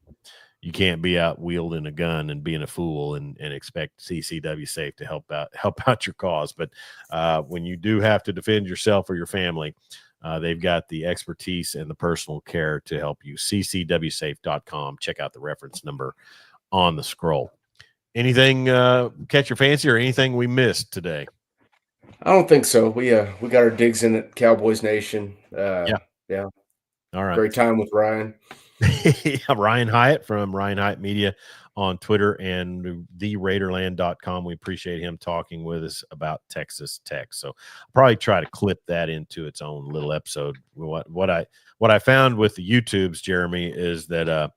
be out wielding a gun and being a fool and expect CCW Safe to help out your cause. But when you do have to defend yourself or your family, they've got the expertise and the personal care to help you. ccwsafe.com. Check out the reference number on the scroll. Anything catch your fancy or anything we missed today? I don't think so. We got our digs in at Cowboys Nation. Yeah. All right. Great time with Ryan. Ryan Hyatt from Ryan Hyatt Media on Twitter and theraiderland.com. We appreciate him talking with us about Texas Tech. So I'll probably try to clip that into its own little episode. What I found with the YouTubes, Jeremy, is that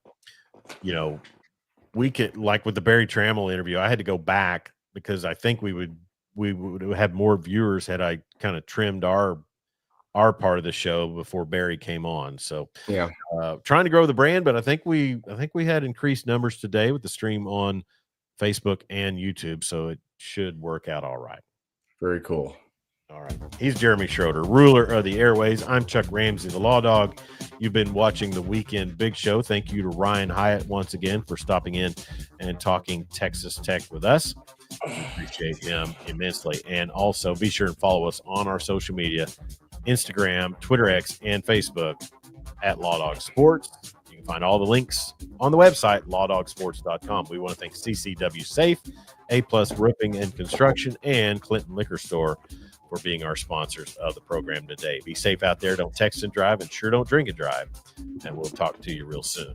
we could, like with the Barry Trammell interview, I had to go back because I think we would have more viewers had I kind of trimmed our part of the show before Barry came on. So yeah, trying to grow the brand, but I think we had increased numbers today with the stream on Facebook and YouTube. So it should work out all right. Very cool. All right. He's Jeremy Schroeder, ruler of the airways. I'm Chuck Ramsey, the Law Dog. You've been watching the Weekend Big Show. Thank you to Ryan Hyatt once again for stopping in and talking Texas Tech with us. Appreciate him immensely. And also be sure and follow us on our social media, Instagram, Twitter X, and Facebook at Law Dog Sports. You can find all the links on the website, lawdogsports.com. We want to thank CCW Safe, A+ Roofing and Construction, and Clinton Liquor Store for being our sponsors of the program today. Be safe out there. Don't text and drive, and sure don't drink and drive. And we'll talk to you real soon.